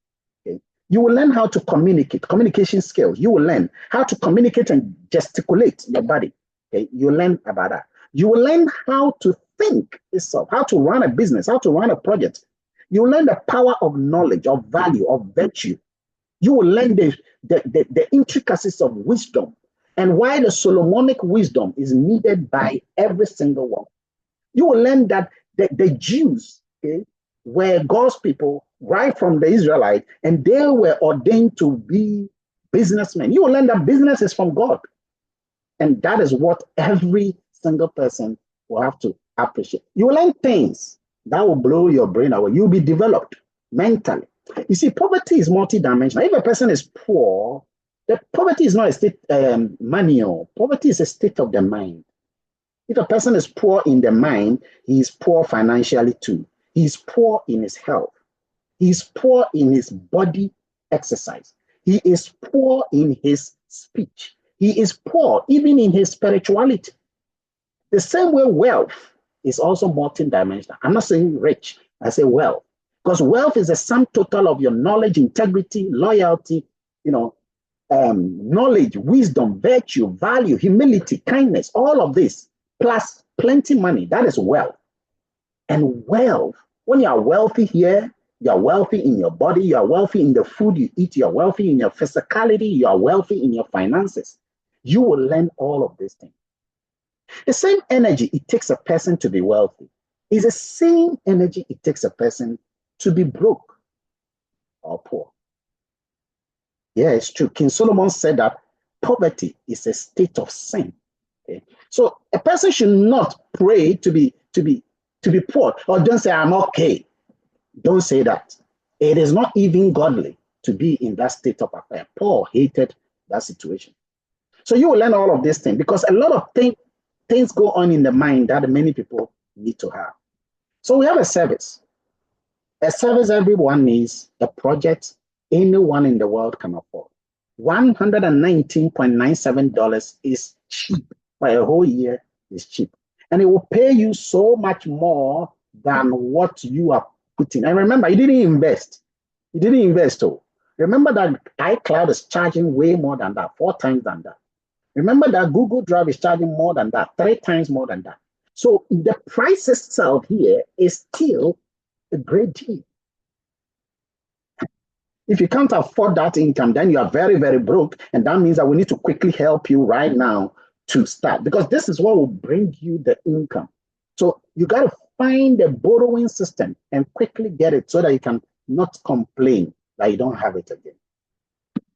Speaker 1: Okay? You will learn how to communicate, communication skills. You will learn how to communicate and gesticulate your body. Okay? You will learn about that. You will learn how to think itself, how to run a business, how to run a project. You will learn the power of knowledge, of value, of virtue. You will learn the intricacies of wisdom and why the Solomonic wisdom is needed by every single one. You will learn that the Jews, okay, were God's people right from the Israelites, and they were ordained to be businessmen. You will learn that business is from God. And that is what every single person will have to appreciate. You will learn things that will blow your brain away. You'll be developed mentally. You see, poverty is multidimensional. If a person is poor, the poverty is not a state money. Poverty is a state of the mind. If a person is poor in the mind, he is poor financially too. He is poor in his health. He is poor in his body exercise. He is poor in his speech. He is poor even in his spirituality. The same way wealth is also multidimensional. I'm not saying rich, I say wealth. Because wealth is a sum total of your knowledge, integrity, loyalty, knowledge, wisdom, virtue, value, humility, kindness, all of this, plus plenty money. That is wealth. And wealth, when you are wealthy here, you are wealthy in your body, you are wealthy in the food you eat, you are wealthy in your physicality, you are wealthy in your finances. You will learn all of these things. The same energy it takes a person to be wealthy is the same energy it takes a person to be broke or poor. Yeah, it's true. King Solomon said that poverty is a state of sin. Okay? So a person should not pray to be poor, or don't say I'm okay. Don't say that. It is not even godly to be in that state of affair. Paul hated that situation. So you will learn all of these things because a lot of things go on in the mind that many people need to have. So we have a service. A service everyone needs, a project anyone in the world can afford. $119.97 is cheap. For a whole year is cheap. And it will pay you so much more than what you are putting. And remember, you didn't invest. You didn't invest. Oh. Remember that iCloud is charging way more than that, 4 times than that. Remember that Google Drive is charging more than that, 3 times more than that. So the price itself here is still a great deal. If you can't afford that income, then you are very, very broke. And that means that we need to quickly help you right now to start, because this is what will bring you the income. So you got to find a borrowing system and quickly get it so that you can not complain that you don't have it again.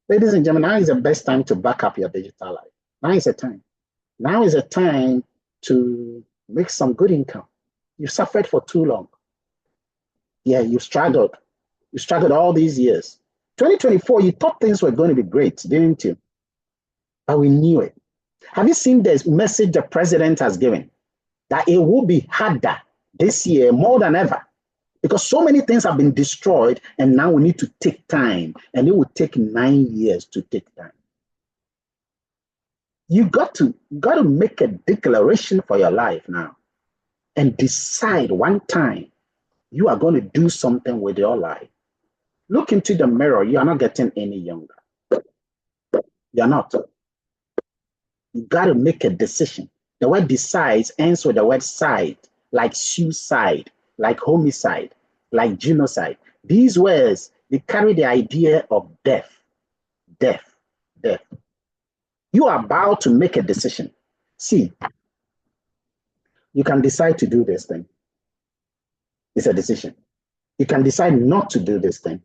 Speaker 1: Ladies and gentlemen, now is the best time to back up your digital life. Now is the time. Now is the time to make some good income. You suffered for too long. Yeah, you struggled. You struggled all these years. 2024, you thought things were going to be great, didn't you? But we knew it. Have you seen the message the president has given? That it will be harder this year more than ever because so many things have been destroyed and now we need to take time, and it will take 9 years to take time. You got to make a declaration for your life now and decide one time you are going to do something with your life. Look into the mirror. You are not getting any younger. You're not. You got to make a decision. The word decides ends with the word side, like suicide, like homicide, like genocide. These words, they carry the idea of death, death, death. You are about to make a decision. See, you can decide to do this thing. It's a decision. You can decide not to do this thing.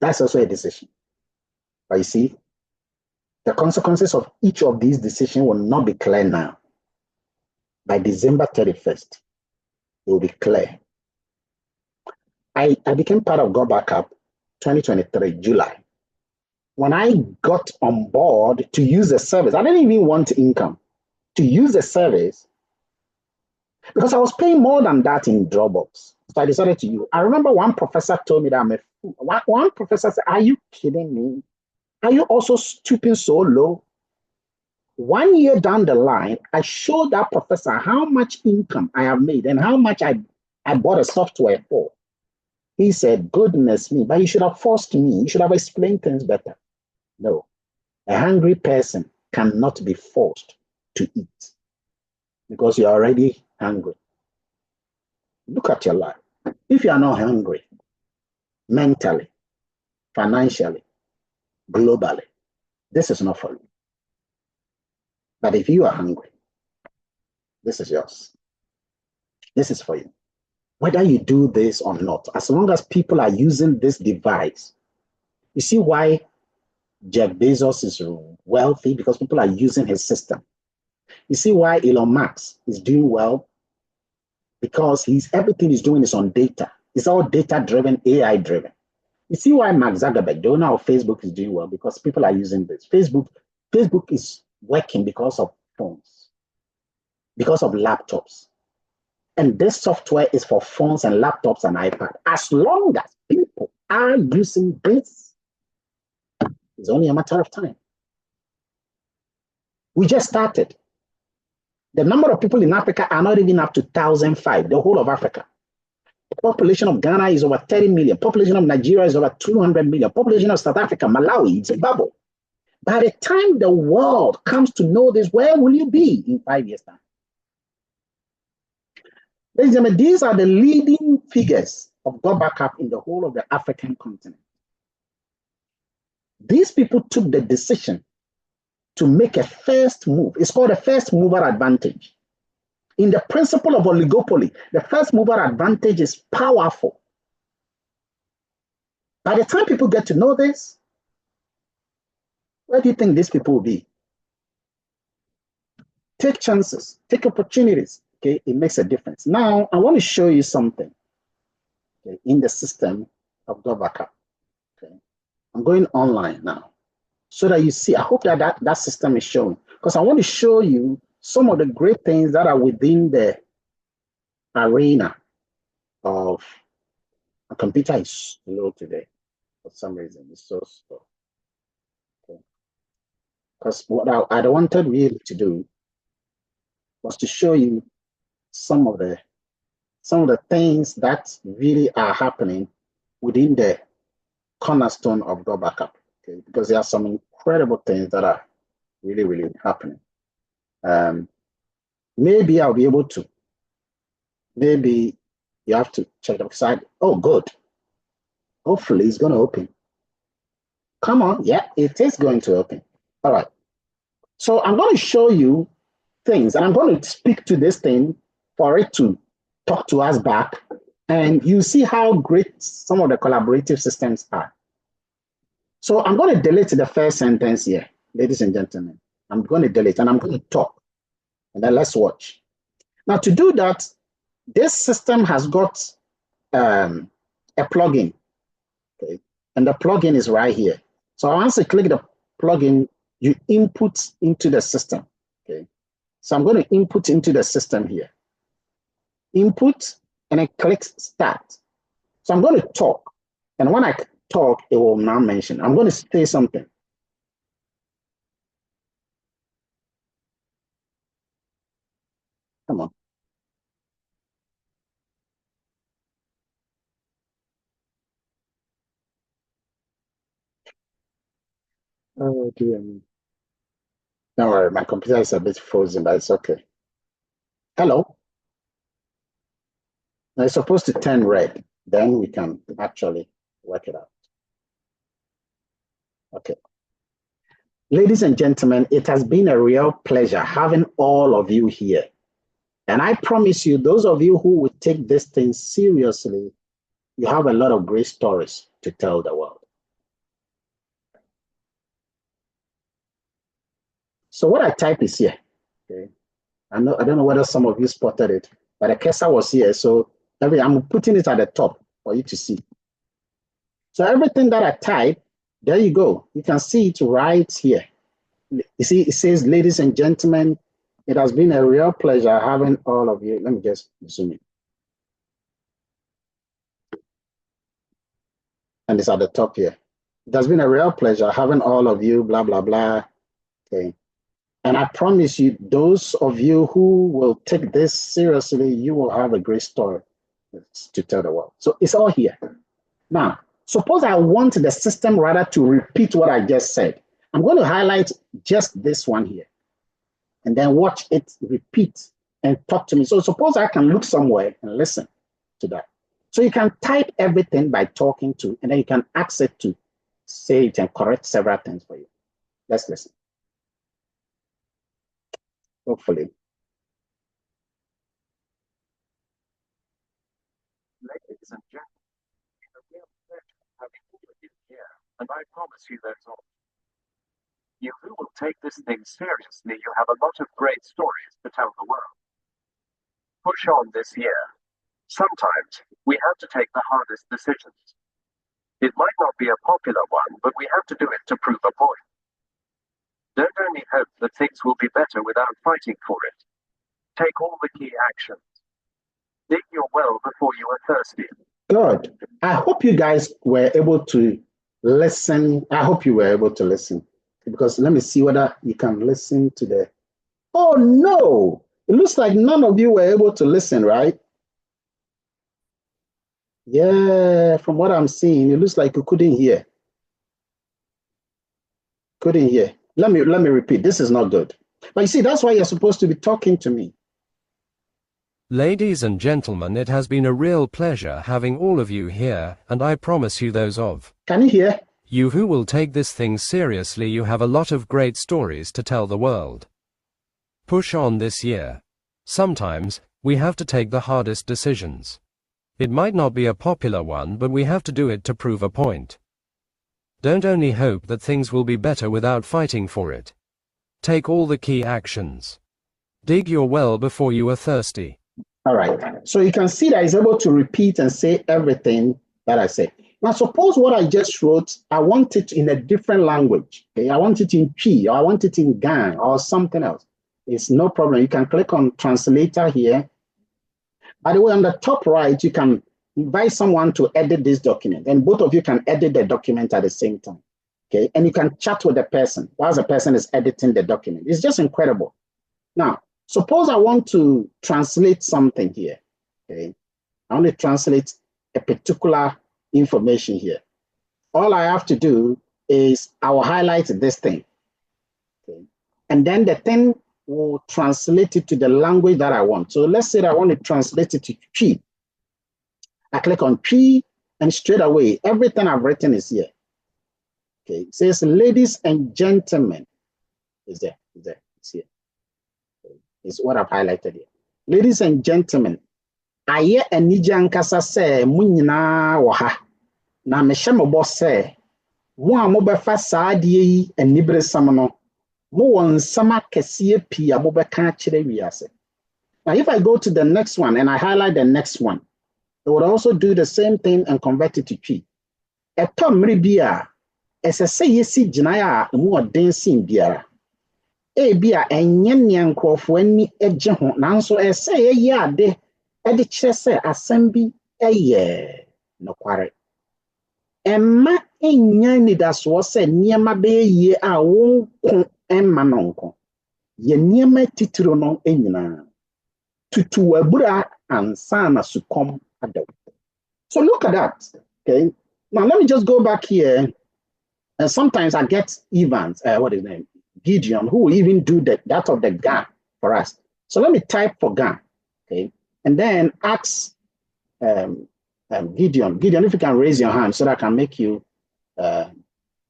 Speaker 1: That's also a decision. But you see, the consequences of each of these decisions will not be clear now. By December 31st, it will be clear. I became part of Go Backup 2023, July. When I got on board to use the service, I didn't even want income. To use the service, because I was paying more than that in Dropbox. So I decided to use. I remember one professor told me that I'm a fool. One professor said, "Are you kidding me? Are you also stooping so low?" 1 year down the line, I showed that professor how much income I have made and how much I bought a software for. He said, "Goodness me, but you should have forced me. You should have explained things better." No, a hungry person cannot be forced to eat because you're already hungry. Look at your life. If you are not hungry, mentally, financially, globally, this is not for you. But if you are hungry, this is yours. This is for you. Whether you do this or not, as long as people are using this device, you see why Jeff Bezos is wealthy? Because people are using his system. You see why Elon Musk is doing well? Because everything he's doing is on data. It's all data-driven, AI-driven. You see why Mark Zuckerberg, the owner of Facebook, is doing well? Because people are using this. Facebook is working because of phones, because of laptops. And this software is for phones and laptops and iPad. As long as people are using this, it's only a matter of time. We just started. The number of people in Africa are not even up to 1,005, the whole of Africa. The population of Ghana is over 30 million. Population of Nigeria is over 200 million. Population of South Africa, Malawi, Zimbabwe. By the time the world comes to know this, where will you be in 5 years' time? Ladies and gentlemen, these are the leading figures of Go Backup in the whole of the African continent. These people took the decision to make a first move. It's called a first mover advantage. In the principle of oligopoly, the first mover advantage is powerful. By the time people get to know this, where do you think these people will be? Take chances, take opportunities. Okay, it makes a difference. Now, I want to show you something, okay, in the system of Go Backup. Okay, I'm going online now so that you see. I hope that system is showing, because I want to show you some of the great things that are within the arena of a computer. Is slow today for some reason. It's so slow. Okay, because what I wanted really to do was to show you some of the things that really are happening within the cornerstone of Go Backup. Okay, because there are some incredible things that are really, really happening. Maybe I'll be able to. Maybe you have to check the side. Oh, good. Hopefully it's going to open. Come on. Yeah, it is going to open. All right. So I'm going to show you things, and I'm going to speak to this thing for it to talk to us back, and you see how great some of the collaborative systems are. So I'm going to delete the first sentence here, ladies and gentlemen. I'm going to delete, and I'm going to talk, and then let's watch. Now, to do that, this system has got a plugin, okay? And the plugin is right here. So once you click the plugin, you input into the system. Okay. So I'm going to input into the system here. Input, and I click start. So I'm going to talk. And when I talk, it will now mention. I'm going to say something. Come on. Oh, dear me. Don't worry, my computer is a bit frozen, but it's okay. Hello. Now it's supposed to turn red. Then we can actually work it out. Okay. Ladies and gentlemen, it has been a real pleasure having all of you here. And I promise you, those of you who would take this thing seriously, you have a lot of great stories to tell the world. So what I type is here. Okay. I don't know whether some of you spotted it, but the cursor was here. So I'm putting it at the top for you to see. So everything that I type, there you go. You can see it right here. You see, it says, ladies and gentlemen, it has been a real pleasure having all of you. Let me just zoom in. And it's at the top here. It has been a real pleasure having all of you, blah, blah, blah. Okay. And I promise you, those of you who will take this seriously, you will have a great story to tell the world. So it's all here. Now, suppose I want the system rather to repeat what I just said. I'm going to highlight just this one here and then watch it repeat and talk to me. So suppose I can look somewhere and listen to that. So you can type everything by talking to, and then you can ask it to say it and correct several things for you. Let's listen. Hopefully.
Speaker 2: Ladies and gentlemen, it's a real pleasure having all of you here, and I promise you there's all. You who will take this thing seriously, you have a lot of great stories to tell the world. Push on this year. Sometimes we have to take the hardest decisions. It might not be a popular one, but we have to do it to prove a point. Don't only hope that things will be better without fighting for it. Take all the key actions. Dig your well before you are thirsty.
Speaker 1: Good. I hope you guys were able to listen. I hope you were able to listen, because let me see whether you can listen to the. Oh, no. It looks like none of you were able to listen, right? Yeah, from what I'm seeing, it looks like you couldn't hear. Couldn't hear. Let me repeat. This is not good. But you see, that's why you're supposed to be talking to me.
Speaker 3: Ladies and gentlemen, it has been a real pleasure having all of you here, and I promise you those of
Speaker 1: Can you hear?
Speaker 3: you who will take this thing seriously, you have a lot of great stories to tell the world. Push on this year. Sometimes we have to take the hardest decisions. It might not be a popular one, but we have to do it to prove a point. Don't only hope that things will be better without fighting for it. Take all the key actions. Dig your well before you are thirsty.
Speaker 1: All right. So you can see that he's able to repeat and say everything that I said. Now, suppose what I just wrote, I want it in a different language. Okay? I want it in P, or I want it in Gang, or something else. It's no problem. You can click on translator here. By the way, on the top right, you can invite someone to edit this document, and both of you can edit the document at the same time. Okay, and you can chat with the person while the person is editing the document. It's just incredible. Now, suppose I want to translate something here. Okay, I want to translate a particular information here. All I have to do is I will highlight this thing. Okay, and then the thing will translate it to the language that I want. So let's say that I want to translate it to P. I click on P, and straight away, everything I've written is here. Okay, it says, ladies and gentlemen, it's there, it's here. Okay. It's what I've highlighted here. Ladies and gentlemen, aye anija nkasa se mu nyina wo ha. Na me hye me bo se, mo a mo befa saade yi anibere sam no, mo won sama kese pi a mo beka kire wiase. Now, if I go to the next one and I highlight the next one, it would also do the same thing and convert it to P. Eto mmiri bia, ese se yesi gyinae a mu oden sin biara. ebia enye nea nkrofo ani eje ho nanso ese ye ade e de kire se asem bi eye nokware emma enya nidaso se niema be yie a wonko emma nonko ye niema titiro no enyina tutu wabura ansa na sukom adaw. So look at that. Okay, now let me just go back here. And sometimes I get Evans, what is his name? Gideon, who will even do that of the GAN for us. So let me type for GAN, okay? And then ask Gideon. Gideon, if you can raise your hand so that I can make you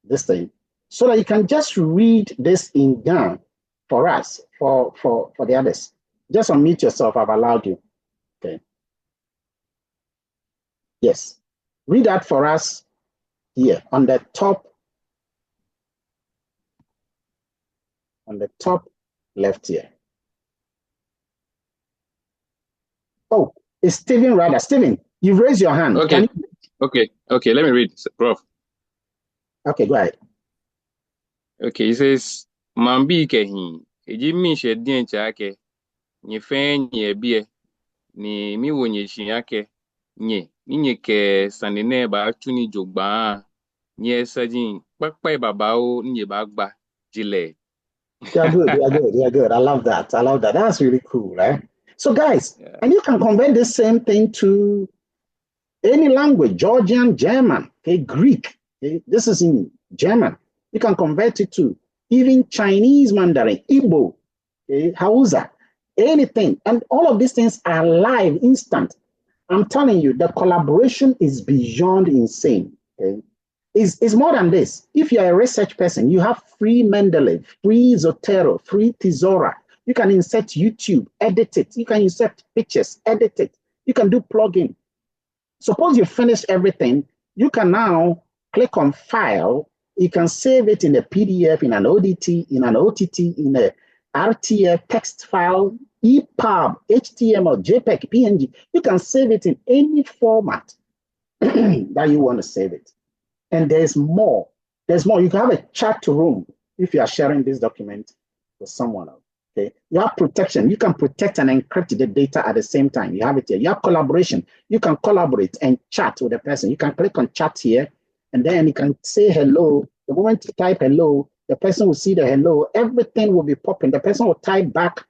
Speaker 1: this thing. So that you can just read this in GAN for us, for the others. Just unmute yourself, I've allowed you, okay? Yes, read that for us here on the top left here. Oh, it's Stephen rather. Stephen, you've raised your hand.
Speaker 4: Okay. Okay, let me read, Prof.
Speaker 1: Okay, go ahead.
Speaker 4: Okay, it says, Mambi kehi, ejimi shedien chake, nye fen nye bie, ni mi wonye shiake, nye ke sanine ba tuni jogba, nye sajin, bakpai babao, nye bagba, jile.
Speaker 1: You're good, you're good. I love that. That's really cool, right? So guys,
Speaker 4: Yeah.
Speaker 1: and you can convert the same thing to any language, Georgian, German, okay, Greek. Okay? This is in German. You can convert it to even Chinese Mandarin, Igbo, okay, Hausa, anything. And all of these things are live, instant. I'm telling you, the collaboration is beyond insane. Okay? It's more than this. If you're a research person, you have free Mendeley, free Zotero, free Tezora. You can insert YouTube, edit it. You can insert pictures, edit it. You can do plugin. Suppose you finish everything, you can now click on file. You can save it in a PDF, in an ODT, in an OTT, in a RTF text file, EPUB, HTML, JPEG, PNG. You can save it in any format that you want to save it. And there's more. There's more. You can have a chat room if you are sharing this document with someone else. Okay. You have protection. You can protect and encrypt the data at the same time. You have it here. You have collaboration. You can collaborate and chat with the person. You can click on chat here, and then you can say hello. The moment you type hello, the person will see the hello. Everything will be popping. The person will type back.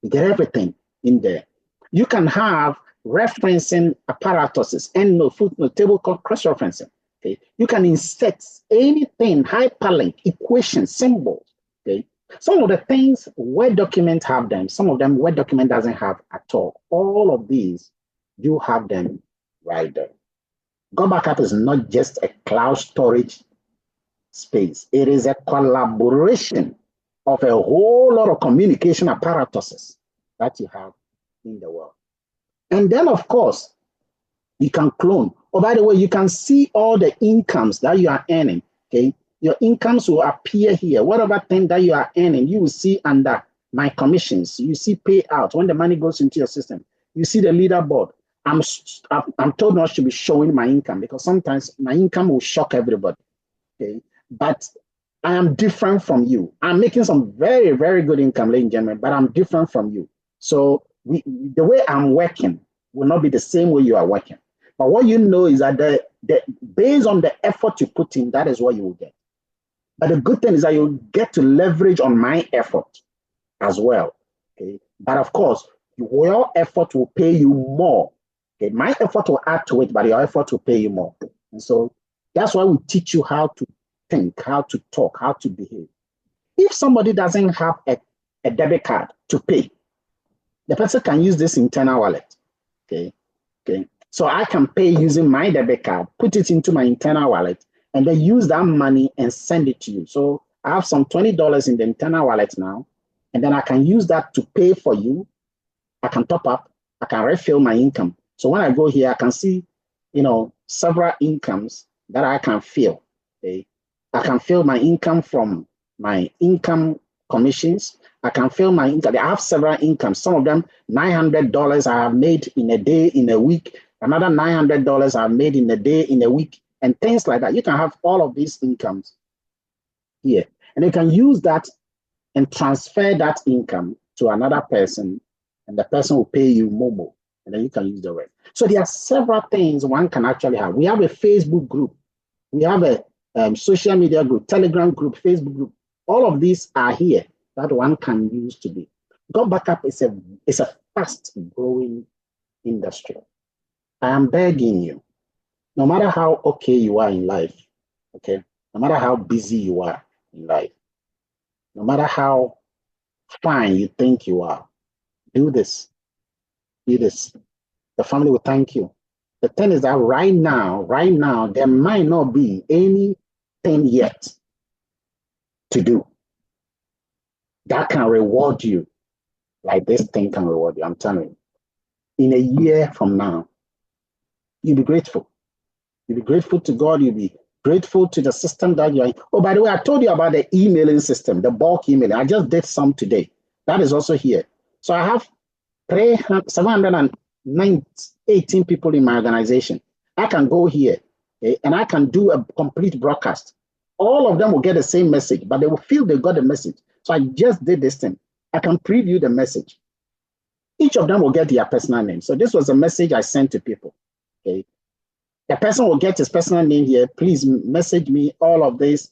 Speaker 1: You get everything in there. You can have referencing apparatuses, endnote, footnote, table cross-referencing. Okay, you can insert anything, hyperlink, equations, symbols. Okay, some of the things Word document have them, some of them Word document doesn't have at all. All of these, you have them right there. Go Backup is not just a cloud storage space. It is a collaboration of a whole lot of communication apparatuses that you have in the world. And then, of course, you can clone. Oh, by the way, you can see all the incomes that you are earning. Okay, your incomes will appear here. Whatever thing that you are earning, you will see under my commissions. You see payout when the money goes into your system. You see the leaderboard. I'm told not to be showing my income because sometimes my income will shock everybody. Okay, but I am different from you. I'm making some very, very good income, ladies and gentlemen, but I'm different from you. So the way I'm working will not be the same way you are working. But what you know is that based on the effort you put in, that is what you will get. But the good thing is that you get to leverage on my effort as well. Okay. But of course, your effort will pay you more. Okay. My effort will add to it, but your effort will pay you more. And so that's why we teach you how to think, how to talk, how to behave. If somebody doesn't have a debit card to pay, the person can use this internal wallet. Okay. Okay. So I can pay using my debit card, put it into my internal wallet, and then use that money and send it to you. So I have some $20 in the internal wallet now, and then I can use that to pay for you. I can top up, I can refill my income. So when I go here, I can see, several incomes that I can fill. Okay? I can fill my income from my income commissions. I can fill my income. I have several incomes. Some of them, $900 I have made in a day, in a week. Another $900 I've made in a day, in a week, and things like that. You can have all of these incomes here. And you can use that and transfer that income to another person, and the person will pay you Momo, and then you can use the rest. So there are several things one can actually have. We have a Facebook group. We have a social media group, Telegram group, Facebook group. All of these are here that one can use today. God backup is a fast growing industry. I am begging you, no matter how okay you are in life, okay, no matter how busy you are in life, no matter how fine you think you are, do this. Do this. The family will thank you. The thing is that right now, there might not be anything yet to do that can reward you like this thing can reward you. I'm telling you. In a year from now, you'll be grateful. You'll be grateful to God. You'll be grateful to the system that you're in. Oh, by the way, I told you about the emailing system, the bulk emailing. I just did some today. That is also here. So I have 718 people in my organization. I can go here and I can do a complete broadcast. All of them will get the same message, but they will feel they got the message. So I just did this thing. I can preview the message. Each of them will get their personal name. So this was a message I sent to people. Okay. The person will get his personal name here. Please message me all of this.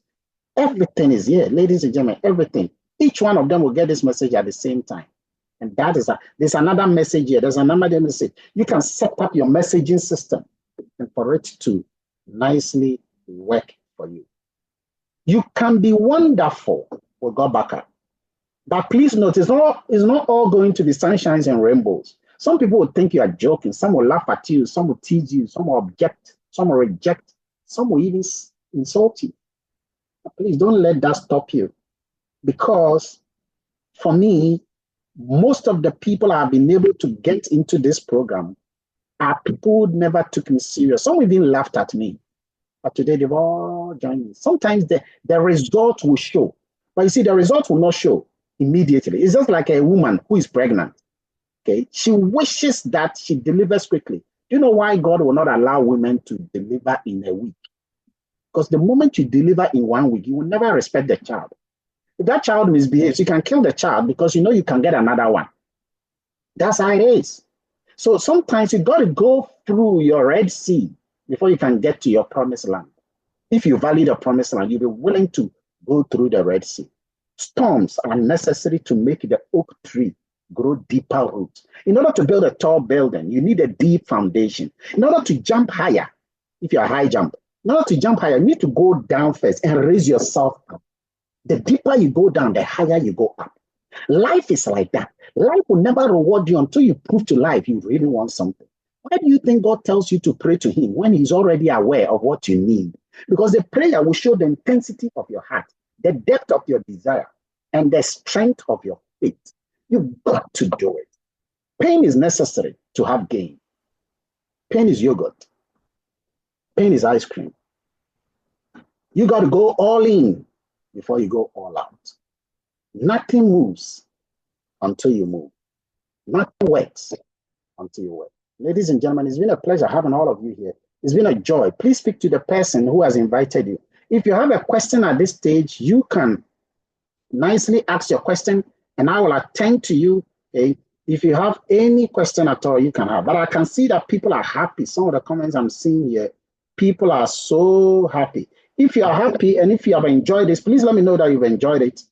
Speaker 1: Everything is here, ladies and gentlemen, everything. Each one of them will get this message at the same time. And that is there's another message here. There's another message. You can set up your messaging system and for it to nicely work for you. You can be wonderful with God backup. But please note, it's not all going to be sunshines and rainbows. Some people will think you are joking. Some will laugh at you. Some will tease you. Some will object. Some will reject. Some will even insult you. But please don't let that stop you. Because for me, most of the people I've been able to get into this program are people who never took me serious. Some even laughed at me. But today they've all joined me. Sometimes the result will show. But you see, the result will not show immediately. It's just like a woman who is pregnant. Okay, she wishes that she delivers quickly. Do you know why God will not allow women to deliver in a week? Because the moment you deliver in 1 week, you will never respect the child. If that child misbehaves, you can kill the child because you know you can get another one. That's how it is. So sometimes you got to go through your Red Sea before you can get to your promised land. If you value the promised land, you'll be willing to go through the Red Sea. Storms are necessary to make the oak tree grow deeper roots. In order to build a tall building, you need a deep foundation. In order to jump higher, if you're a high jump, in order to jump higher, you need to go down first and raise yourself up. The deeper you go down, the higher you go up. Life is like that. Life will never reward you until you prove to life you really want something. Why do you think God tells you to pray to him when he's already aware of what you need? Because the prayer will show the intensity of your heart, the depth of your desire, and the strength of your faith. You've got to do it. Pain is necessary to have gain. Pain is yogurt. Pain is ice cream. You got to go all in before you go all out. Nothing moves until you move. Nothing works until you work. Ladies and gentlemen, it's been a pleasure having all of you here. It's been a joy. Please speak to the person who has invited you. If you have a question at this stage, you can nicely ask your question and I will attend to you. Okay? If you have any question at all, you can have. But I can see that people are happy. Some of the comments I'm seeing here, people are so happy. If you are happy and if you have enjoyed this, please let me know that you've enjoyed it.